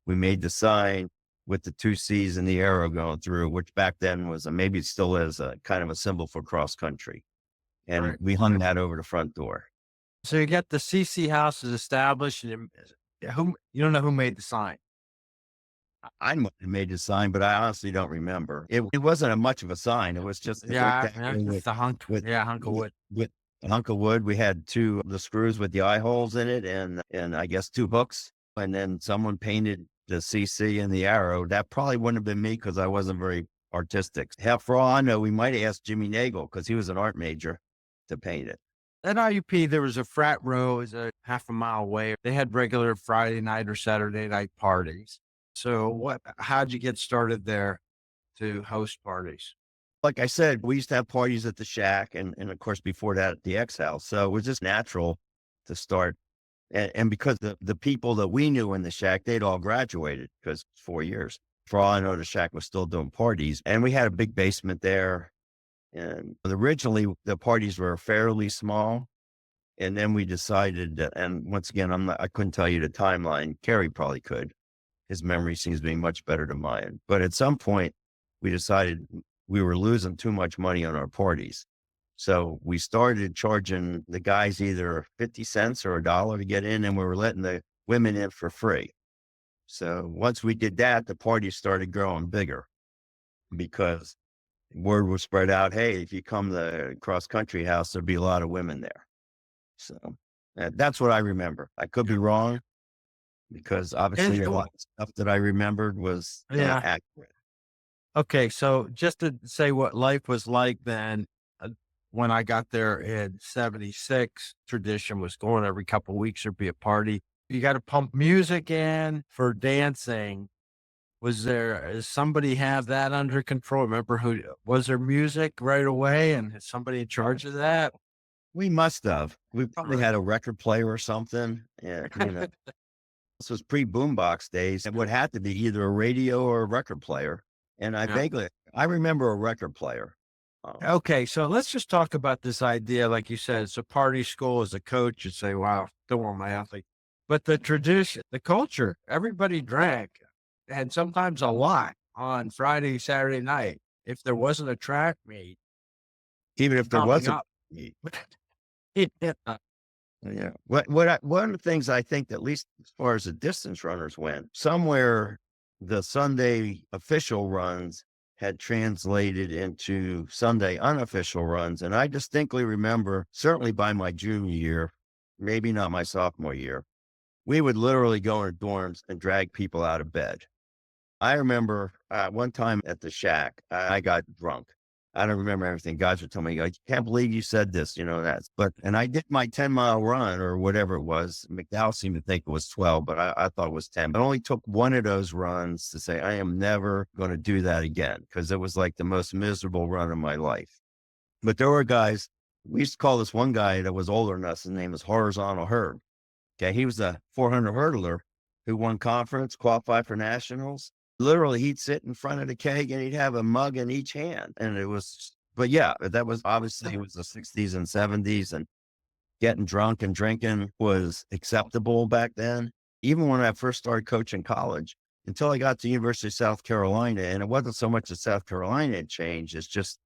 we made the sign with the 2 C's and the arrow going through, which back then was, maybe it still is, a kind of a symbol for cross country. And we hung that over the front door. So you get the CC House is established, and who, you don't know who made the sign? I might have made the sign, but I honestly don't remember. It wasn't much of a sign. It was just The hunk of wood. With a hunk of wood. We had 2 of the screws with the eye holes in it, and I guess 2 hooks. And then someone painted the CC and the arrow. That probably wouldn't have been me because I wasn't very artistic. Hell, for all I know, we might have asked Jimmy Nagel because he was an art major to paint it. At IUP, there was a frat row, it was a half a mile away. They had regular Friday night or Saturday night parties. So how'd you get started there to host parties? Like I said, we used to have parties at the Shack and of course before that at the X House. So it was just natural to start. And because the people that we knew in the Shack, they'd all graduated because 4 years. For all I know, the Shack was still doing parties. And we had a big basement there. And originally the parties were fairly small. And then we decided that, and once again, I couldn't tell you the timeline. Kerry probably could. His memory seems to be much better than mine. But at some point we decided we were losing too much money on our parties. So we started charging the guys either 50 cents or $1 to get in, and we were letting the women in for free. So once we did that, the parties started growing bigger because word was spread out, hey, if you come to the cross country house, there'll be a lot of women there. So that's what I remember. I could be wrong because obviously a lot of stuff that I remembered was not accurate. Okay. So just to say what life was like then, when I got there in 76, tradition was going every couple of weeks there'd be a party. You got to pump music in for dancing. Does somebody have that under control? Remember was there music right away and is somebody in charge of that? We must have. We probably had a record player or something. And, this was pre-boombox days. It would have to be either a radio or a record player. And I remember a record player. Okay, so let's just talk about this idea. Like you said, it's a party school. As a coach, you'd say, wow, don't want my athlete. But the tradition, the culture, everybody drank, and sometimes a lot on Friday, Saturday night. If there wasn't a track meet. Even if there wasn't. Yeah. One of the things I think that, at least as far as the distance runners went, somewhere the Sunday official runs had translated into Sunday unofficial runs. And I distinctly remember, certainly by my junior year, maybe not my sophomore year, we would literally go in dorms and drag people out of bed. I remember one time at the shack, I got drunk. I don't remember everything. Guys would tell me, I can't believe you said this, and I did my 10-mile run or whatever it was. McDowell seemed to think it was 12, but I thought it was 10. It only took one of those runs to say, I am never going to do that again, because it was like the most miserable run of my life. But there were guys, we used to call this one guy that was older than us. His name was Horizontal Herb. Okay. He was a 400 hurdler who won conference, qualified for nationals. Literally, he'd sit in front of the keg and he'd have a mug in each hand. And it was, but yeah, that was obviously, it was the 60s and 70s, and getting drunk and drinking was acceptable back then. Even when I first started coaching college, until I got to University of South Carolina, and it wasn't so much that South Carolina had changed, it's just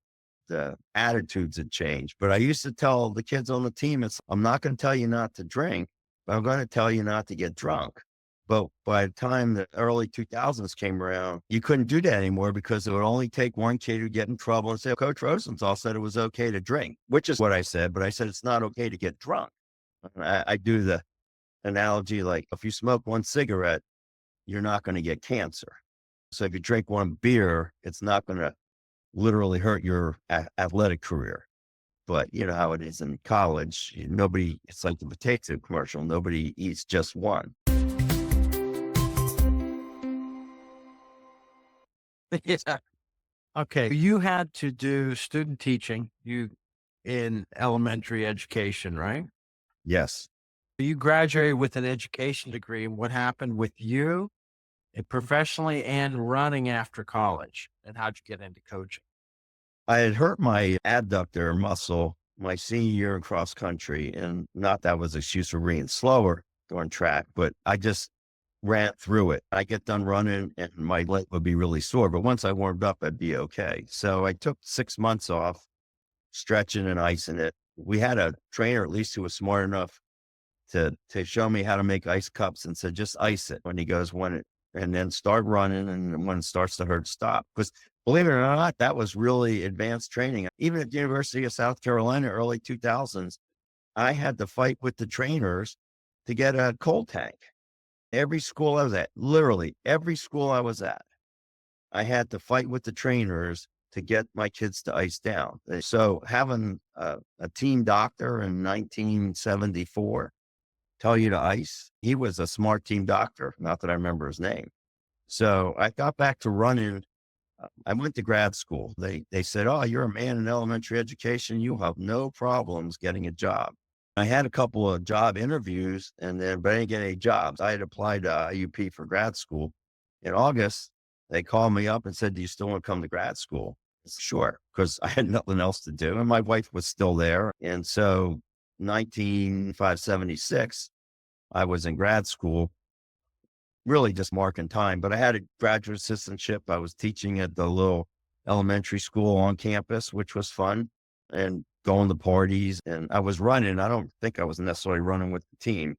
the attitudes had changed. But I used to tell the kids on the team, I'm not going to tell you not to drink, but I'm going to tell you not to get drunk. But by the time the early 2000s came around, you couldn't do that anymore, because it would only take one kid to get in trouble and say, Coach Rosenthal said it was okay to drink, which is what I said. But I said, it's not okay to get drunk. And I do the analogy, like, if you smoke one cigarette, you're not going to get cancer. So if you drink one beer, it's not going to literally hurt your athletic career. But you know how it is in college. Nobody, it's like the potato commercial. Nobody eats just one. Yeah. Okay. You had to do student teaching in elementary education, right? Yes. You graduated with an education degree. What happened with you professionally and running after college? And how'd you get into coaching? I had hurt my adductor muscle my senior year in cross country, and not that was an excuse for being slower during track, but I just ran through it. I get done running and my leg would be really sore, but once I warmed up, I'd be okay. So I took 6 months off, stretching and icing it. We had a trainer, at least, who was smart enough to show me how to make ice cups, and said, just ice it when he goes, and then start running. And when it starts to hurt, stop. Because believe it or not, that was really advanced training. Even at the University of South Carolina, early 2000s, I had to fight with the trainers to get a cold tank. Every school I was at, literally every school I was at, I had to fight with the trainers to get my kids to ice down. So having a team doctor in 1974 tell you to ice, he was a smart team doctor. Not that I remember his name. So I got back to running. I went to grad school. They said, oh, you're a man in elementary education. You have no problems getting a job. I had a couple of job interviews, but I didn't get any jobs. I had applied to IUP for grad school. In August, they called me up and said, do you still want to come to grad school? I said, sure, because I had nothing else to do. And my wife was still there. And so 1976, I was in grad school, really just marking time, but I had a graduate assistantship. I was teaching at the little elementary school on campus, which was fun, and going to parties. And I was running. I don't think I was necessarily running with the team,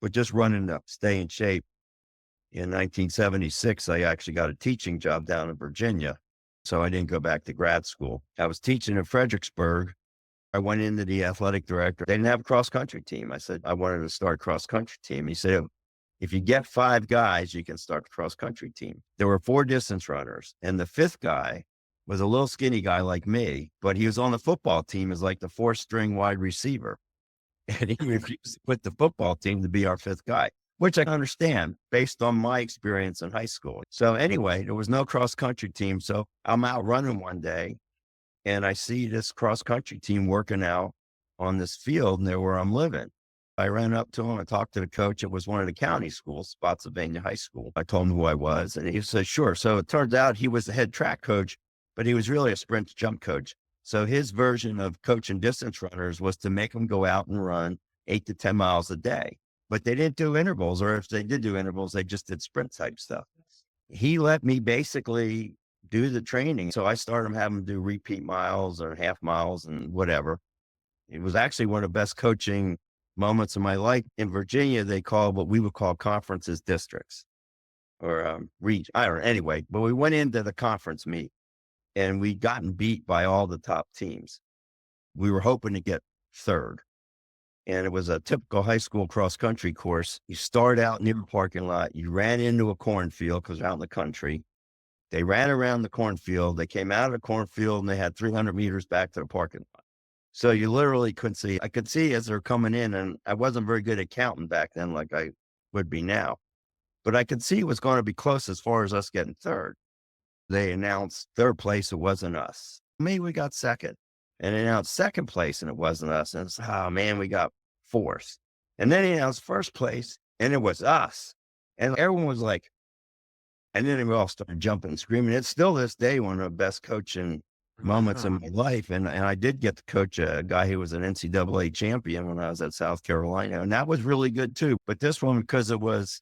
but just running to stay in shape. In 1976, I actually got a teaching job down in Virginia. So I didn't go back to grad school. I was teaching in Fredericksburg. I went into the athletic director. They didn't have a cross country team. I said, I wanted to start a cross country team. He said, if you get 5 guys, you can start a cross country team. There were 4 distance runners, and the 5th guy was a little skinny guy like me, but he was on the football team as like the 4th string wide receiver. And he refused to put the football team to be our 5th guy, which I understand based on my experience in high school. So anyway, there was no cross country team. So I'm out running one day, and I see this cross country team working out on this field near where I'm living. I ran up to him and talked to the coach. It was one of the county schools, Spotsylvania High School. I told him who I was, and he said, sure. So it turns out he was the head track coach, but he was really a sprint jump coach. So his version of coaching distance runners was to make them go out and run 8 to 10 miles a day. But they didn't do intervals, or if they did do intervals, they just did sprint type stuff. He let me basically do the training. So I started having to do repeat miles or half miles and whatever. It was actually one of the best coaching moments in my life. In Virginia, they call what we would call conferences districts or region. I don't know. Anyway, but we went into the conference meet and we'd gotten beat by all the top teams. We were hoping to get third. And it was a typical high school cross country course. You start out near the parking lot. You ran into a cornfield because out in the country. They ran around the cornfield. They came out of the cornfield and they had 300 meters back to the parking lot. So you literally couldn't see. I could see as they're coming in, and I wasn't very good at counting back then like I would be now. But I could see it was going to be close as far as us getting third. They announced third place. It wasn't us. Maybe we got second. And they announced second place, and it wasn't us. And it's, oh, man, we got fourth. And then he announced first place, and it was us. And everyone was like, and then we all started jumping and screaming. It's still this day one of the best coaching moments in my life. And I did get to coach a guy who was an NCAA champion when I was at South Carolina. And that was really good too. But this one, because it was,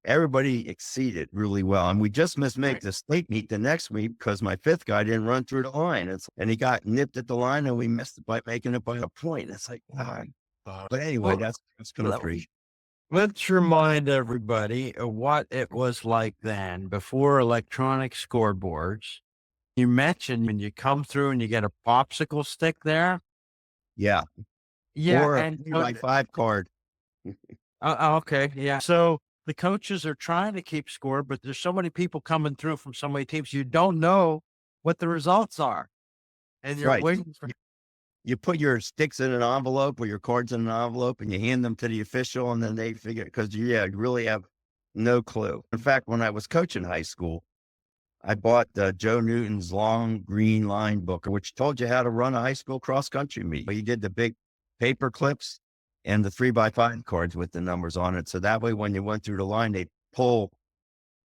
everybody exceeded really well. And we just missed make the state meet the next week because my fifth guy didn't run through the line. And he got nipped at the line and we missed it by making it by a point. It's like, wow. But anyway, that's kind of crazy. Let's remind everybody of what it was like then before electronic scoreboards. You mentioned when you come through and you get a popsicle stick there. Yeah. Yeah. Or And my 5 card. okay. Yeah. So the coaches are trying to keep score, but there's so many people coming through from so many teams. You don't know what the results are. And you're Right. waiting for. You put your sticks in an envelope or your cards in an envelope and you hand them to the official and then they figure, because you really have no clue. In fact, when I was coaching high school, I bought Joe Newton's long green line book, which told you how to run a high school cross country meet. He did the big paper clips and the 3x5 cards with the numbers on it. So that way, when you went through the line, they pull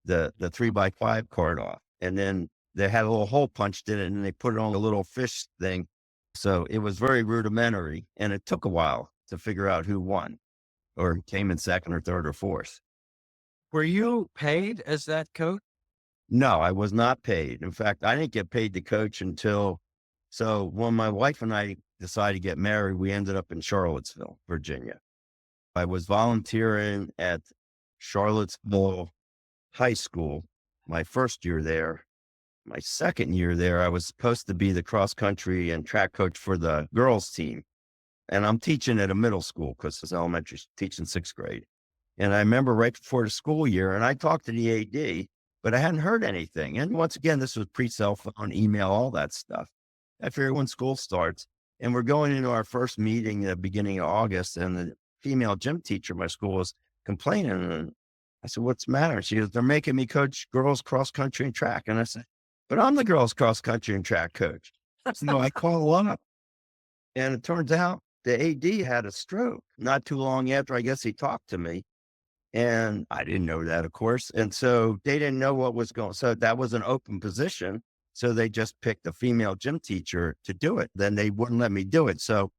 the 3x5 card off. And then they had a little hole punched in it and they put it on a little fish thing. So it was very rudimentary and it took a while to figure out who won or came in second or third or fourth. Were you paid as that coach? No, I was not paid. In fact, I didn't get paid to coach so when my wife and I decided to get married, we ended up in Charlottesville, Virginia. I was volunteering at Charlottesville High School my first year there. My second year there, I was supposed to be the cross country and track coach for the girls team. And I'm teaching at a middle school because it's elementary, teaching 6th grade. And I remember right before the school year, and I talked to the AD, but I hadn't heard anything. And once again, this was pre-cell phone, email, all that stuff. I figured when school starts, and we're going into our first meeting at the beginning of August, and the female gym teacher at my school was complaining. And I said, what's the matter? She goes, they're making me coach girls cross country and track. And I said, but I'm the girls cross country and track coach. So I call up, and it turns out the AD had a stroke not too long after, I guess, he talked to me. And I didn't know that, of course. And so they didn't know what was going on. So that was an open position. So they just picked a female gym teacher to do it. Then they wouldn't let me do it. So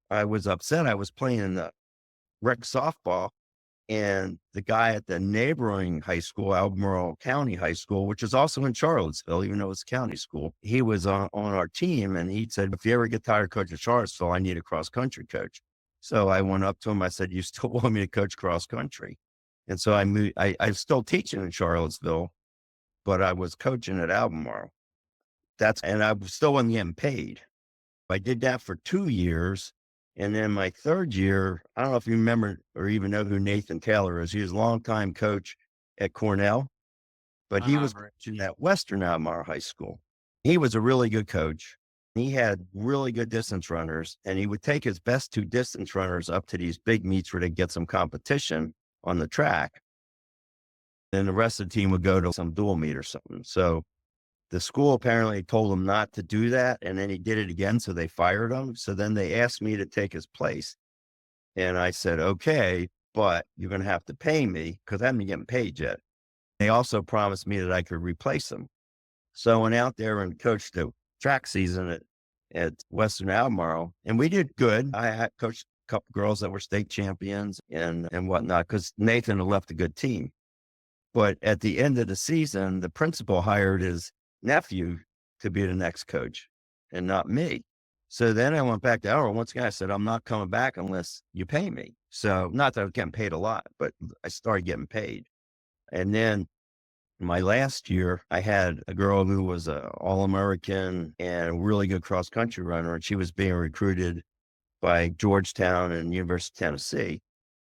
I was upset. I was playing in the rec softball, and the guy at the neighboring high school, Albemarle County High School, which is also in Charlottesville, even though it's a county school, he was on our team. And he said, if you ever get tired of coaching Charlottesville, I need a cross country coach. So I went up to him. I said, you still want me to coach cross country? And so I moved, I'm still teaching in Charlottesville, but I was coaching at Albemarle. And I still wasn't getting paid. I did that for 2 years. And then my third year, I don't know if you remember or even know who Nathan Taylor is. He was a longtime coach at Cornell, but he was coaching at Western Albemarle High School. He was a really good coach. He had really good distance runners, and he would take his best 2 distance runners up to these big meets where they get some competition on the track. Then the rest of the team would go to some dual meet or something. So the school apparently told him not to do that. And then he did it again. So they fired him. So then they asked me to take his place. And I said, okay, but you're going to have to pay me because I haven't been getting paid yet. They also promised me that I could replace him. So I went out there and coached the track season at Western Albemarle, and we did good. I had coached a couple girls that were state champions and whatnot because Nathan had left a good team. But at the end of the season, the principal hired his nephew to be the next coach and not me. So then I went back to Elroy. Once again, I said, I'm not coming back unless you pay me. So not that I was getting paid a lot, but I started getting paid. And then my last year, I had a girl who was a All-American and a really good cross-country runner, and she was being recruited by Georgetown and University of Tennessee.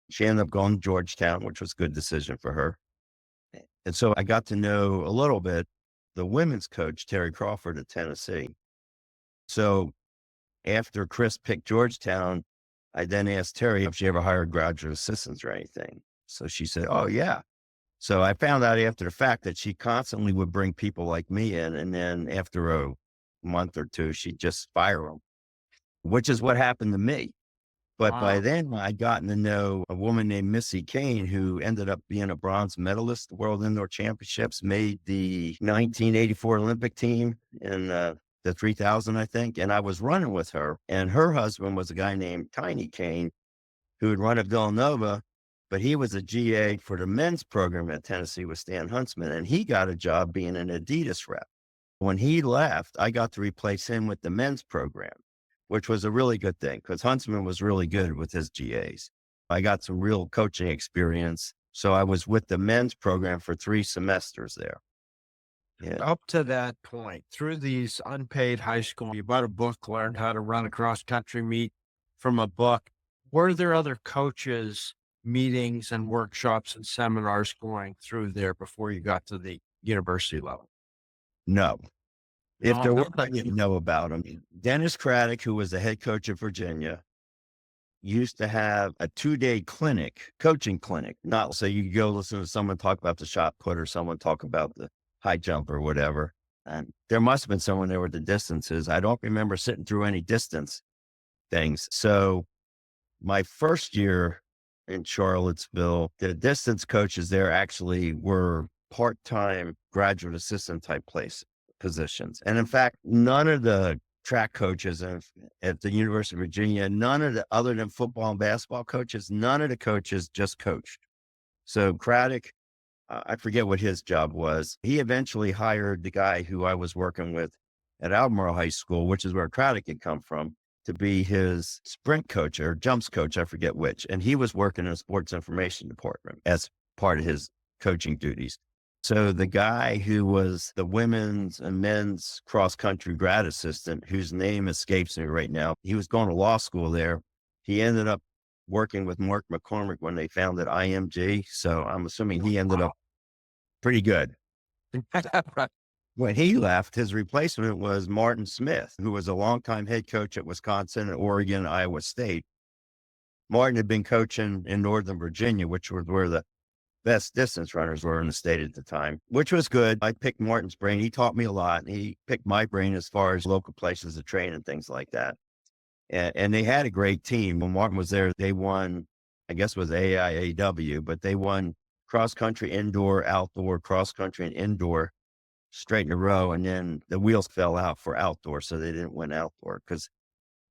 She ended up going to Georgetown, which was a good decision for her. And so I got to know a little bit the women's coach, Terry Crawford at Tennessee. So after Chris picked Georgetown, I then asked Terry if she ever hired graduate assistants or anything. So she said, oh, yeah. So I found out after the fact that she constantly would bring people like me in. And then after a month or two, she'd just fire them, which is what happened to me. But by Wow. then I'd gotten to know a woman named Missy Kane, who ended up being a bronze medalist at the World Indoor Championships, made the 1984 Olympic team in the 3000, I think. And I was running with her, and her husband was a guy named Tiny Kane, who had run at Villanova, but he was a GA for the men's program at Tennessee with Stan Huntsman, and he got a job being an Adidas rep. When he left, I got to replace him with the men's program, which was a really good thing because Huntsman was really good with his GAs. I got some real coaching experience. So I was with the men's program for 3 semesters there. Yeah. Up to that point, through these unpaid high school, you bought a book, learned how to run a cross country meet from a book. Were there other coaches, meetings and workshops and seminars going through there before you got to the university level? No. If No, there were, I nothing. didn't know about him. Dennis Craddock, who was the head coach of Virginia, used to have a 2-day clinic, coaching clinic. Not so you could go listen to someone talk about the shot put or someone talk about the high jump or whatever. And there must have been someone there with the distances. I don't remember sitting through any distance things. So my first year in Charlottesville, the distance coaches there actually were part-time graduate assistant type positions. And in fact, none of the track coaches at the University of Virginia, none of the, other than football and basketball coaches, none of the coaches just coached. So Craddock, I forget what his job was. He eventually hired the guy who I was working with at Albemarle High School, which is where Craddock had come from, to be his sprint coach or jumps coach. I forget which. And he was working in the sports information department as part of his coaching duties. So the guy who was the women's and men's cross country grad assistant, whose name escapes me right now, he was going to law school there. He ended up working with Mark McCormick when they founded IMG. So I'm assuming he ended up pretty good. When he left, his replacement was Martin Smith, who was a longtime head coach at Wisconsin, Oregon, Iowa State. Martin had been coaching in Northern Virginia, which was where the best distance runners were in the state at the time, which was good. I picked Martin's brain. He taught me a lot. He picked my brain as far as local places to train and things like that. And they had a great team. When Martin was there, they won, I guess it was AIAW, but they won cross country, indoor, outdoor, cross country and indoor straight in a row. And then the wheels fell out for outdoor. So they didn't win outdoor because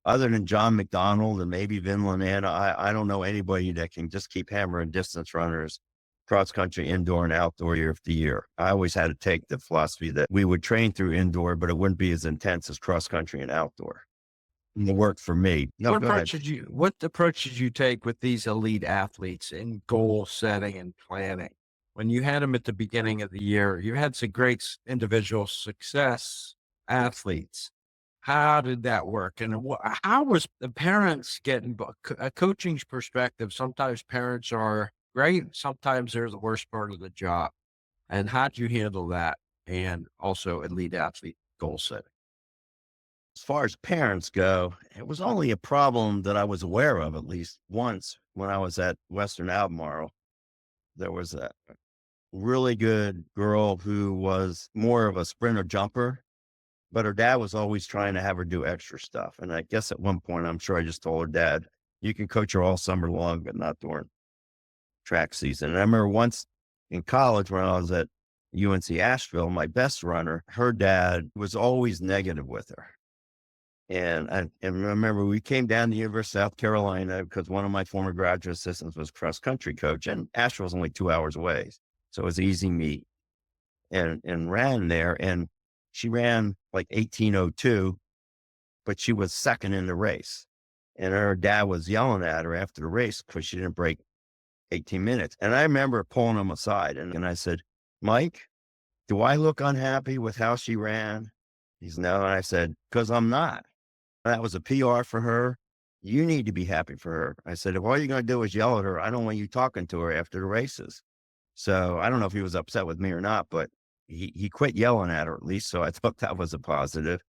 other than John McDonald and maybe Vin Lanana, I don't know anybody that can just keep hammering distance runners cross country, indoor and outdoor year after year. I always had to take the philosophy that we would train through indoor, but it wouldn't be as intense as cross country and outdoor. And it worked for me. No, What go ahead. approach did you take with these elite athletes in goal setting and planning? When you had them at the beginning of the year, you had some great individual success athletes. How did that work? And how was the parents getting a coaching's perspective? Sometimes parents are great. Sometimes they're the worst part of the job. And how did you handle that? And also elite athlete goal setting. As far as parents go, it was only a problem that I was aware of at least once when I was at Western Albemarle. There was a really good girl who was more of a sprinter jumper, but her dad was always trying to have her do extra stuff. And I guess at one point, I'm sure I just told her dad, you can coach her all summer long, but not during track season. And I remember once in college when I was at UNC Asheville, my best runner, her dad was always negative with her. And remember, we came down to University of South Carolina because one of my former graduate assistants was cross country coach, and Asheville was only 2 hours away. So it was easy meet and ran there. And she ran like 18:02. but she was second in the race. And her dad was yelling at her after the race because she didn't break 18 minutes. And I remember pulling him aside and I said, Mike, do I look unhappy with how she ran? He's no. And I said, because I'm not. That was a PR for her. You need to be happy for her. I said, if all you're going to do is yell at her, I don't want you talking to her after the races. So I don't know if he was upset with me or not, but he quit yelling at her at least. So I thought that was a positive.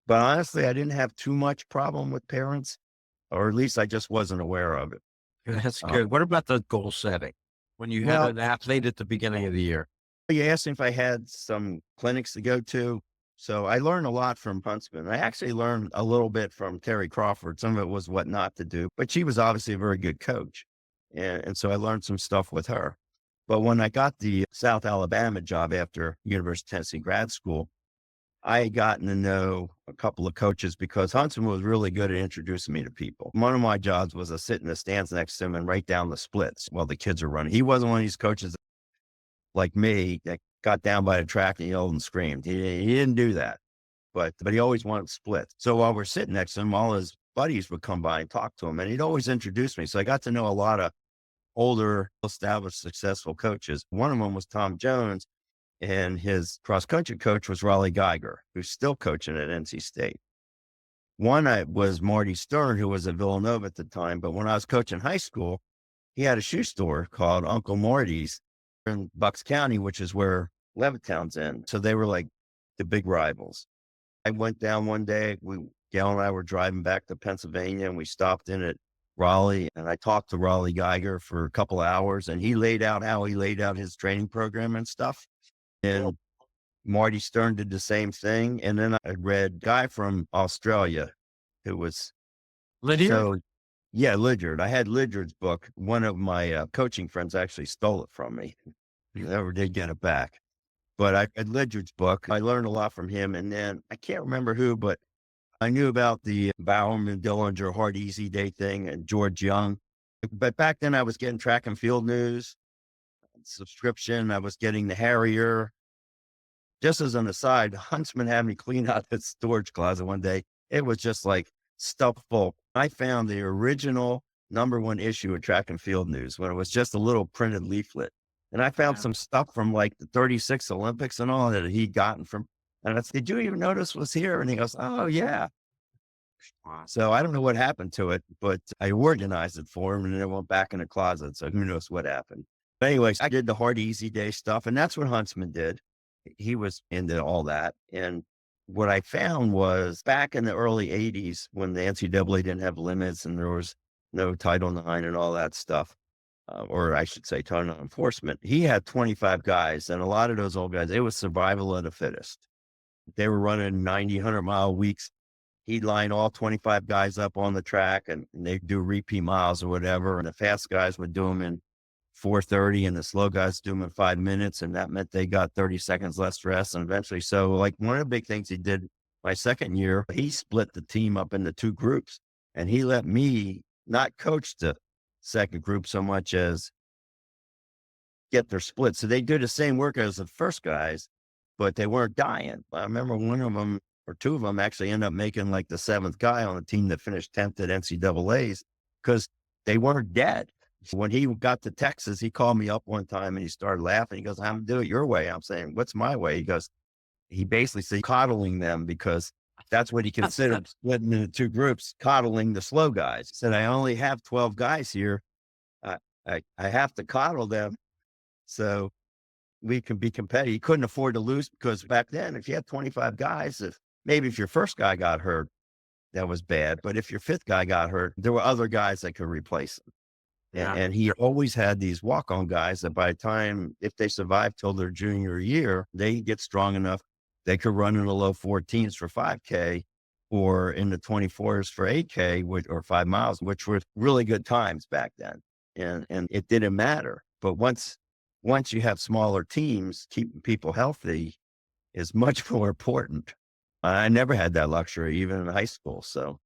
But honestly, I didn't have too much problem with parents, or at least I just wasn't aware of it. That's good. What about the goal setting? When you had Well, an athlete at the beginning of the year? you asked me if I had some clinics to go to. So I learned a lot from Huntsman. I actually learned a little bit from Terry Crawford. Some of it was what not to do, but she was obviously a very good coach. And so I learned some stuff with her. But when I got the South Alabama job after University of Tennessee grad school, I had gotten to know a couple of coaches because Huntsman was really good at introducing me to people. One of my jobs was to sit in the stands next to him and write down the splits while the kids are running. He wasn't one of these coaches like me that got down by the track and yelled and screamed. He didn't do that, but he always wanted splits. So while we're sitting next to him, all his buddies would come by and talk to him, and he'd always introduce me. So I got to know a lot of older, established, successful coaches. One of them was Tom Jones, and his cross-country coach was Raleigh Geiger, who's still coaching at NC State. One was Marty Stern, who was at Villanova at the time. But when I was coaching high school, he had a shoe store called Uncle Marty's in Bucks County, which is where Levittown's in. So they were like the big rivals. I went down one day, Gail and I were driving back to Pennsylvania, and we stopped in at Raleigh, and I talked to Raleigh Geiger for a couple of hours, and he laid out how he laid out his training program and stuff. And Marty Stern did the same thing. And then I read a guy from Australia who was Lydia? Yeah, Lydiard. I had Lydiard's book. One of my coaching friends actually stole it from me. He never did get it back. But I read Lydiard's book. I learned a lot from him. And then I can't remember who, but I knew about the Bowerman, Dillinger, Hard Easy Day thing and George Young. But back then I was getting track and field news subscription. I was getting the Harrier. Just as an aside, Huntsman had me clean out his storage closet one day. It was just like stuff full. I found the original #1 issue of Track and Field News when it was just a little printed leaflet. And I found some stuff from like the 36 Olympics and all that he'd gotten from, and I said, did you even notice was here? And he goes, oh yeah. So I don't know what happened to it, but I organized it for him and then it went back in the closet. So who knows what happened. But anyways, I did the Hard Easy Day stuff, and that's what Huntsman did. He was into all that. And what I found was back in the early 80s when the NCAA didn't have limits and there was no Title IX and all that stuff, or I should say Title IX enforcement, he had 25 guys. And a lot of those old guys, it was survival of the fittest. They were running 90, 100-mile weeks. He'd line all 25 guys up on the track and they'd do repeat miles or whatever. And the fast guys would do them in 4:30 and the slow guys do them in 5 minutes. And that meant they got 30 seconds less rest. And eventually, so like one of the big things he did my second year, he split the team up into 2 groups and he let me not coach the second group so much as get their split. So they do the same work as the first guys, but they weren't dying. I remember one of them or 2 of them actually ended up making like the 7th guy on the team that finished 10th at NCAAs because they weren't dead. When he got to Texas, he called me up one time and he started laughing. He goes, I'm going to do it your way. I'm saying, what's my way? He goes, he basically said coddling them because that's what he considered splitting into 2 groups, coddling the slow guys. He said, I only have 12 guys here. I have to coddle them so we can be competitive. He couldn't afford to lose because back then, if you had 25 guys, if your first guy got hurt, that was bad. But if your 5th guy got hurt, there were other guys that could replace him. Yeah. And he always had these walk-on guys that by the time, if they survived till their junior year, they get strong enough, they could run in the low 14s for 5K or in the 24s for 8K or 5 miles, which were really good times back then. And it didn't matter. But once you have smaller teams, keeping people healthy is much more important. I never had that luxury, even in high school. So.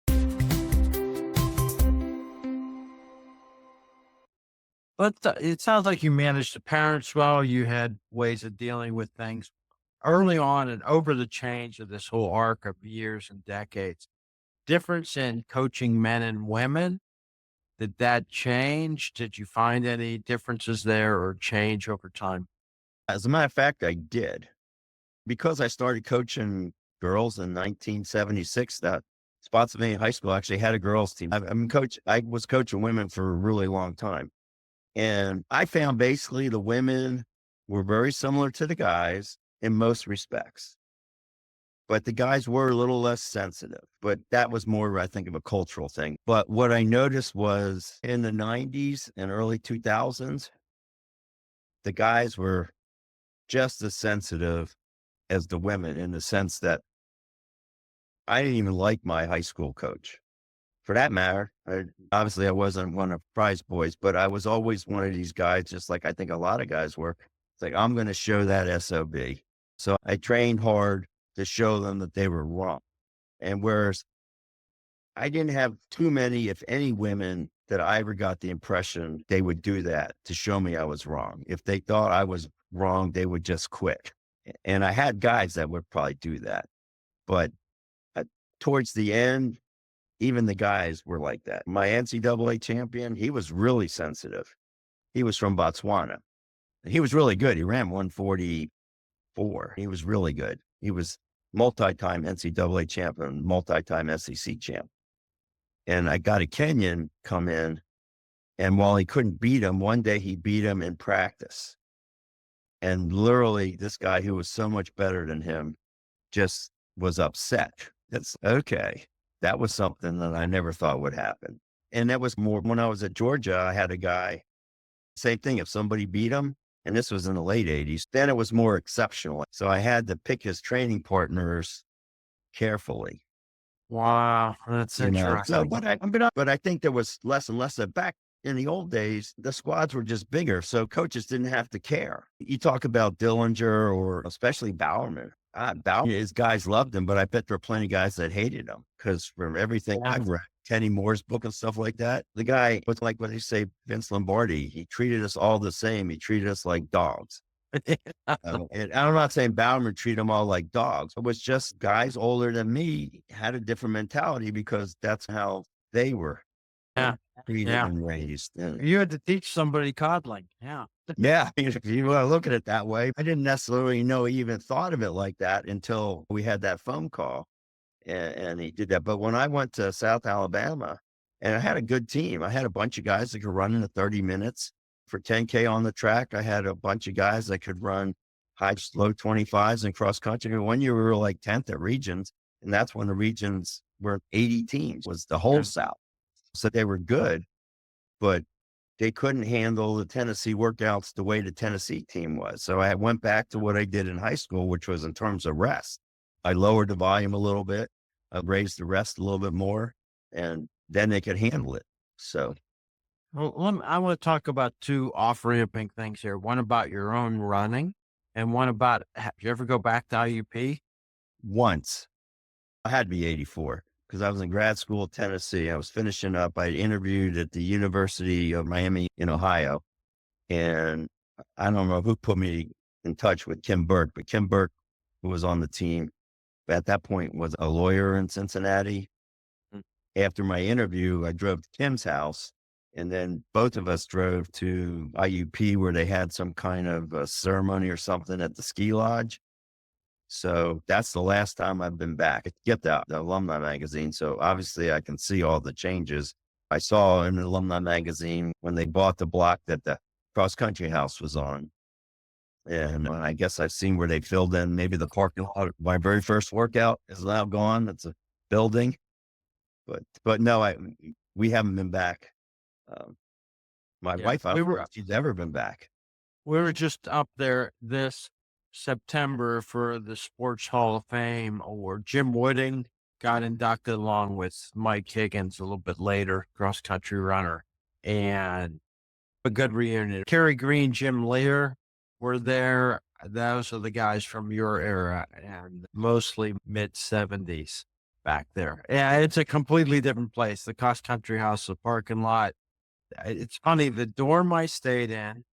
But it sounds like you managed the parents well. You had ways of dealing with things early on and over the change of this whole arc of years and decades. difference in coaching men and women? Did that change? Did you find any differences there or change over time? As a matter of fact, I did. Because I started coaching girls in 1976, that Spotsylvania High School actually had a girls team. I was coaching women for a really long time. And I found basically the women were very similar to the guys in most respects. But the guys were a little less sensitive, but that was more, I think, of a cultural thing. But what I noticed was in the 90s and early 2000s, the guys were just as sensitive as the women in the sense that I didn't even like my high school coach. For that matter, obviously I wasn't one of prize boys, but I was always one of these guys, just like I think a lot of guys were. It's like, I'm going to show that SOB. So I trained hard to show them that they were wrong. And whereas I didn't have too many, if any, women that I ever got the impression they would do that to show me I was wrong. If they thought I was wrong, they would just quit. And I had guys that would probably do that. But towards the end, even the guys were like that. My NCAA champion, he was really sensitive. He was from Botswana. He was really good. He ran 144. He was really good. He was multi-time NCAA champion, multi-time SEC champ. And I got a Kenyan come in, and while he couldn't beat him, one day he beat him in practice. And literally, this guy who was so much better than him just was upset. That's okay. That was something that I never thought would happen. And that was more when I was at Georgia, I had a guy, same thing. If somebody beat him, and this was in the late 80s, then it was more exceptional. So I had to pick his training partners carefully. Wow, that's interesting. So, but I think there was less and less of back in the old days, the squads were just bigger. So coaches didn't have to care. You talk about Dillinger or especially Bowerman. Bowerman, his guys loved him, but I bet there were plenty of guys that hated him because from everything I've read, Kenny Moore's book and stuff like that, the guy was like what they say, Vince Lombardi. He treated us all the same. He treated us like dogs. And I'm not saying Bowerman treated them all like dogs. It was just guys older than me had a different mentality because that's how they were treated and raised. You had to teach somebody coddling. Yeah. Yeah. If you want to look at it that way, I didn't necessarily know he even thought of it like that until we had that phone call and he did that. But when I went to South Alabama and I had a good team, I had a bunch of guys that could run in the 30 minutes. For 10K on the track, I had a bunch of guys that could run high, low 25s and cross country. One year we were like 10th at regions, and that's when the regions were 80 teams, was the whole South. So they were good, but they couldn't handle the Tennessee workouts the way the Tennessee team was. So I went back to what I did in high school, which was in terms of rest. I lowered the volume a little bit, I raised the rest a little bit more, and then they could handle it. So. Well, I want to talk about two off-ramping things here. One about your own running and one about, have you ever go back to IUP? Once. I had to be 84 because I was in grad school, Tennessee. I was finishing up. I interviewed at the University of Miami in Ohio. And I don't know who put me in touch with Kim Burke, but Kim Burke, who was on the team at that point, was a lawyer in Cincinnati. After my interview, I drove to Kim's house. And then both of us drove to IUP where they had some kind of a ceremony or something at the ski lodge. So that's the last time I've been back. I get the alumni magazine. So obviously I can see all the changes. I saw in the alumni magazine when they bought the block that the cross country house was on. And I guess I've seen where they filled in maybe the parking lot. My very first workout is now gone. It's a building. But no, we haven't been back. My wife, I don't know if she's ever been back. We were just up there this September for the Sports Hall of Fame award. Jim Wooding got inducted along with Mike Higgins a little bit later, cross country runner, and a good reunion. Kerry Green, Jim Lear were there. Those are the guys from your era and mostly mid 70s back there. Yeah, it's a completely different place. The cross country house, the parking lot. It's funny, the dorm I stayed in,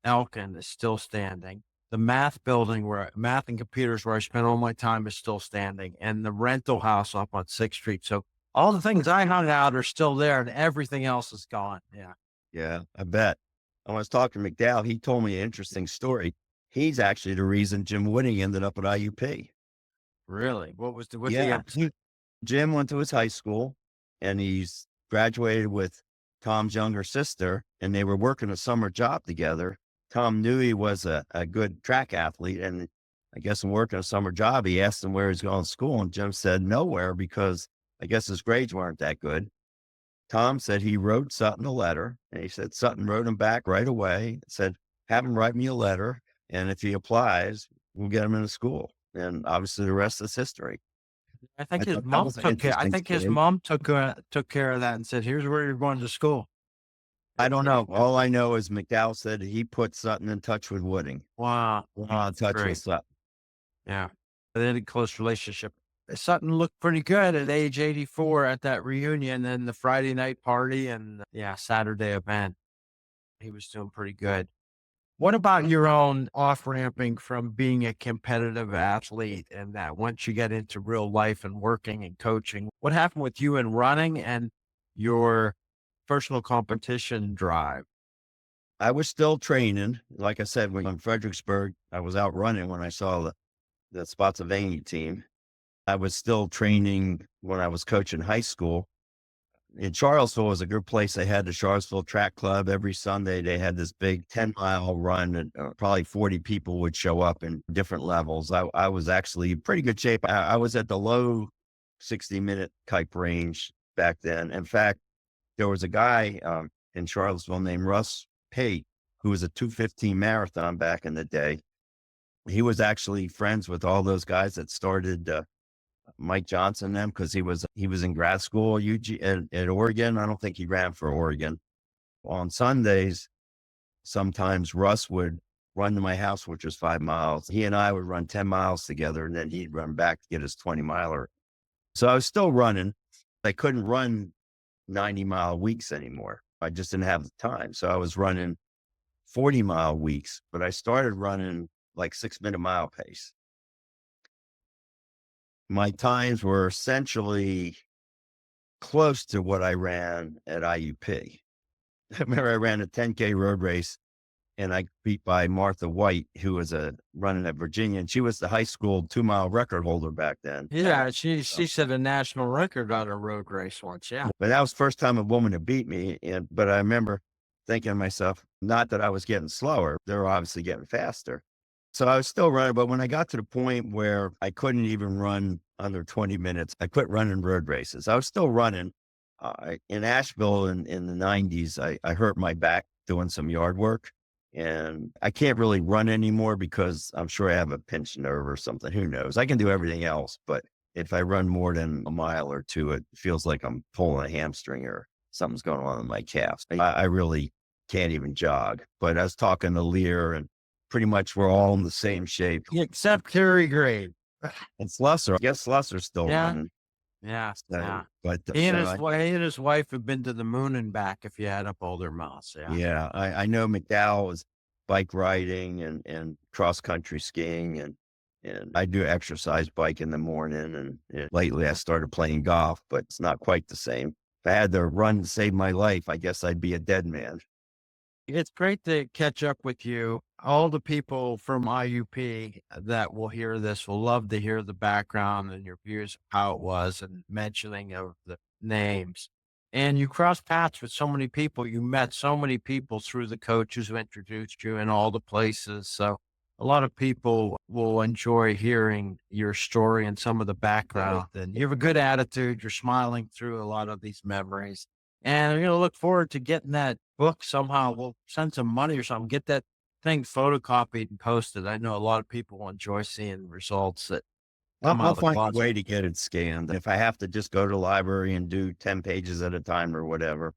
Elkin, is still standing. The math building where math and computers where I spent all my time is still standing. And the rental house up on 6th Street. So all the things I hung out are still there and everything else is gone. Yeah. Yeah, I bet. When I was talking to McDowell, he told me an interesting story. He's actually the reason Jim Whitting ended up at IUP. Really? What's the Yeah. episode? Jim went to his high school and he's graduated with Tom's younger sister, and they were working a summer job together. Tom knew he was a good track athlete, and I guess in working a summer job, he asked him where he's going to school, and Jim said nowhere because I guess his grades weren't that good. Tom said he wrote Sutton a letter, and he said Sutton wrote him back right away, said, have him write me a letter, and if he applies, we'll get him into school. And obviously the rest is history. I think I his thought that mom was an took care. I interesting think his story. mom took care of that and said, "Here's where you're going to school." I don't know. All I know is McDowell said he put Sutton in touch with Wooding. Wow, In that's touch with great. Sutton. Yeah, they had a close relationship. Sutton looked pretty good at age 84 at that reunion and the Friday night party and yeah, Saturday event. He was doing pretty good. What about your own off ramping from being a competitive athlete and that once you get into real life and working and coaching, what happened with you in running and your personal competition drive? I was still training. Like I said, when in Fredericksburg, I was out running when I saw the Spotsylvania team. I was still training when I was coaching high school. In Charlottesville was a good place. They had the Charlottesville Track Club. Every Sunday, they had this big 10-mile run, and probably 40 people would show up in different levels. I was actually in pretty good shape. I was at the low 60-minute type range back then. In fact, there was a guy in Charlottesville named Russ Pate, who was a 2:15 marathon back in the day. He was actually friends with all those guys that started Mike Johnson them because he was in grad school at Oregon. I don't think he ran for Oregon. On Sundays, sometimes Russ would run to my house, which was 5 miles. He and I would run 10 miles together, and then he'd run back to get his 20-miler. So I was still running. I couldn't run 90-mile weeks anymore. I just didn't have the time. So I was running 40-mile weeks, but I started running like 6-minute mile pace. My times were essentially close to what I ran at IUP. I remember I ran a 10K road race and I beat by Martha White, who was running at Virginia, and she was the high school 2-mile record holder back then. Yeah, she set a national record on a road race once. Yeah. But that was the first time a woman had beat me. But I remember thinking to myself, not that I was getting slower, they were obviously getting faster. So I was still running, but when I got to the point where I couldn't even run under 20 minutes, I quit running road races. I was still running. In Asheville in the 90s, I hurt my back doing some yard work, and I can't really run anymore because I'm sure I have a pinched nerve or something. Who knows? I can do everything else, but if I run more than a mile or two, it feels like I'm pulling a hamstring or something's going on in my calves. I really can't even jog. But I was talking to Lear, and pretty much we're all in the same shape. Except Terry Grade. And Slusser, I guess Slusser's still Yeah. running. Yeah. So, Yeah. but He and so his wife have been to the moon and back if you add up all their miles. Yeah. yeah, I know McDowell was bike riding and cross country skiing, and I do exercise bike in the morning. And lately I started playing golf, but it's not quite the same. If I had to run to save my life, I guess I'd be a dead man. It's great to catch up with you. All the people from IUP that will hear this will love to hear the background and your views of how it was and mentioning of the names. And you crossed paths with so many people. You met so many people through the coaches who introduced you in all the places. So a lot of people will enjoy hearing your story and some of the background. And you have a good attitude. You're smiling through a lot of these memories. And I'm going to look forward to getting that book somehow. We'll send some money or something, get that thing photocopied and posted. I know a lot of people will enjoy seeing results that come out I'll of the find a closet. way to get it scanned. If I have to just go to the library and do 10 pages at a time or whatever.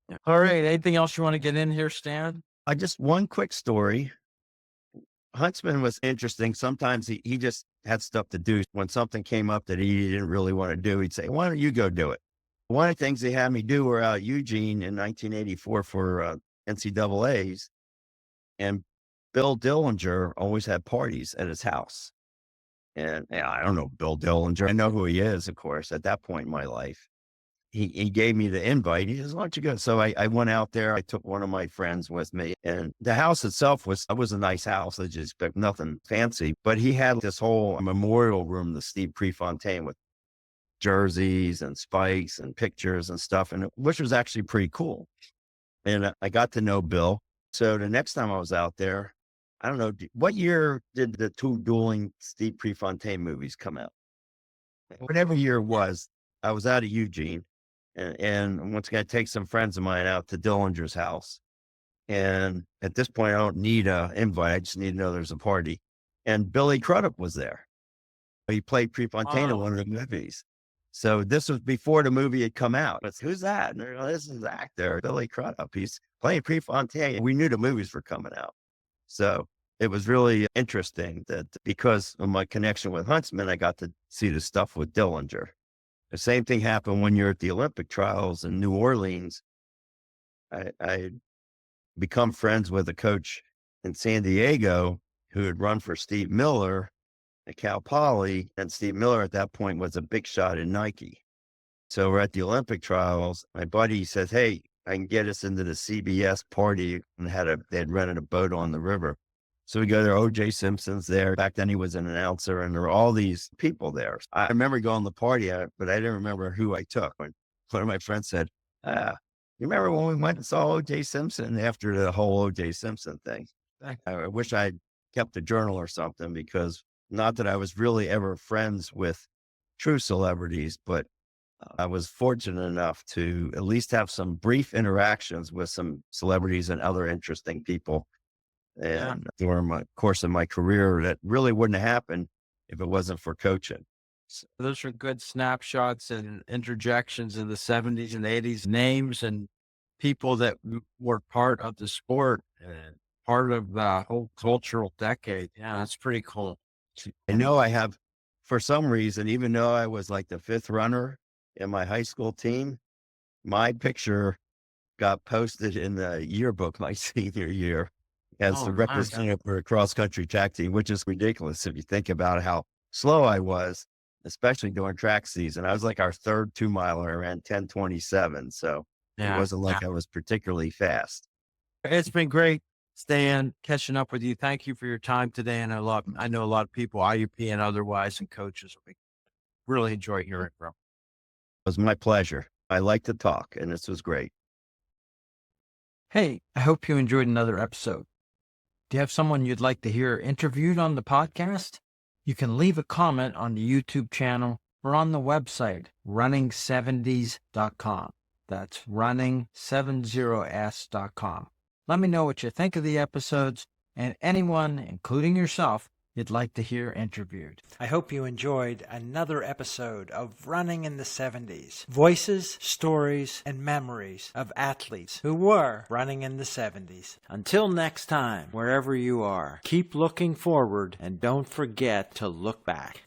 Yeah. All right. Anything else you want to get in here, Stan? One quick story. Huntsman was interesting. Sometimes he just had stuff to do. When something came up that he didn't really want to do, he'd say, why don't you go do it? One of the things they had me do were out Eugene in 1984 for NCAAs, and Bill Dillinger always had parties at his house. And I don't know Bill Dillinger. I know who he is, of course, at that point in my life. he gave me the invite. He says, why don't you go? So I went out there. I took one of my friends with me, and the house itself was a nice house. I just expect nothing fancy, but he had this whole memorial room to Steve Prefontaine with jerseys and spikes and pictures and stuff, and which was actually pretty cool. And I got to know Bill. So the next time I was out there, I don't know, what year did the two dueling Steve Prefontaine movies come out? Whatever year it was, I was out of Eugene, and once again, I take some friends of mine out to Dillinger's house. And at this point, I don't need an invite. I just need to know there's a party. And Billy Crudup was there. He played Prefontaine in one of the movies. So this was before the movie had come out. It's, who's that? And they're like, this is the actor, Billy Crudup. He's playing Prefontaine. We knew the movies were coming out. So it was really interesting that because of my connection with Huntsman, I got to see the stuff with Dillinger. The same thing happened when you're at the Olympic trials in New Orleans. I become friends with a coach in San Diego who had run for Steve Miller at Cal Poly, and Steve Miller at that point was a big shot in Nike. So we're at the Olympic trials. My buddy says, hey, I can get us into the CBS party, and they had rented a boat on the river. So we go there. O.J. Simpson's there. Back then he was an announcer, and there were all these people there. I remember going to the party, but I didn't remember who I took. When one of my friends said, you remember when we went and saw O.J. Simpson after the whole O.J. Simpson thing? I wish I'd kept a journal or something, because not that I was really ever friends with true celebrities, but I was fortunate enough to at least have some brief interactions with some celebrities and other interesting people. And during my course of my career, that really wouldn't have happened if it wasn't for coaching. So those are good snapshots and interjections in the 70s and 80s, names and people that were part of the sport and part of the whole cultural decade. Yeah, that's pretty cool. I know I have, for some reason, even though I was like the fifth runner in my high school team, my picture got posted in the yearbook my senior year as the representative for a cross-country track team, which is ridiculous if you think about how slow I was, especially during track season. I was like our third 2-miler. I ran 10:27, so it wasn't like I was particularly fast. It's been great, Stan, catching up with you. Thank you for your time today. And I know a lot of people, IUP and otherwise, and coaches, really enjoy hearing from. It was my pleasure. I like to talk, and this was great. Hey, I hope you enjoyed another episode. Do you have someone you'd like to hear interviewed on the podcast? You can leave a comment on the YouTube channel or on the website, running70s.com. That's running70s.com. Let me know what you think of the episodes and anyone, including yourself, you'd like to hear interviewed. I hope you enjoyed another episode of Running in the 70s. Voices, stories, and memories of athletes who were running in the 70s. Until next time, wherever you are, keep looking forward and don't forget to look back.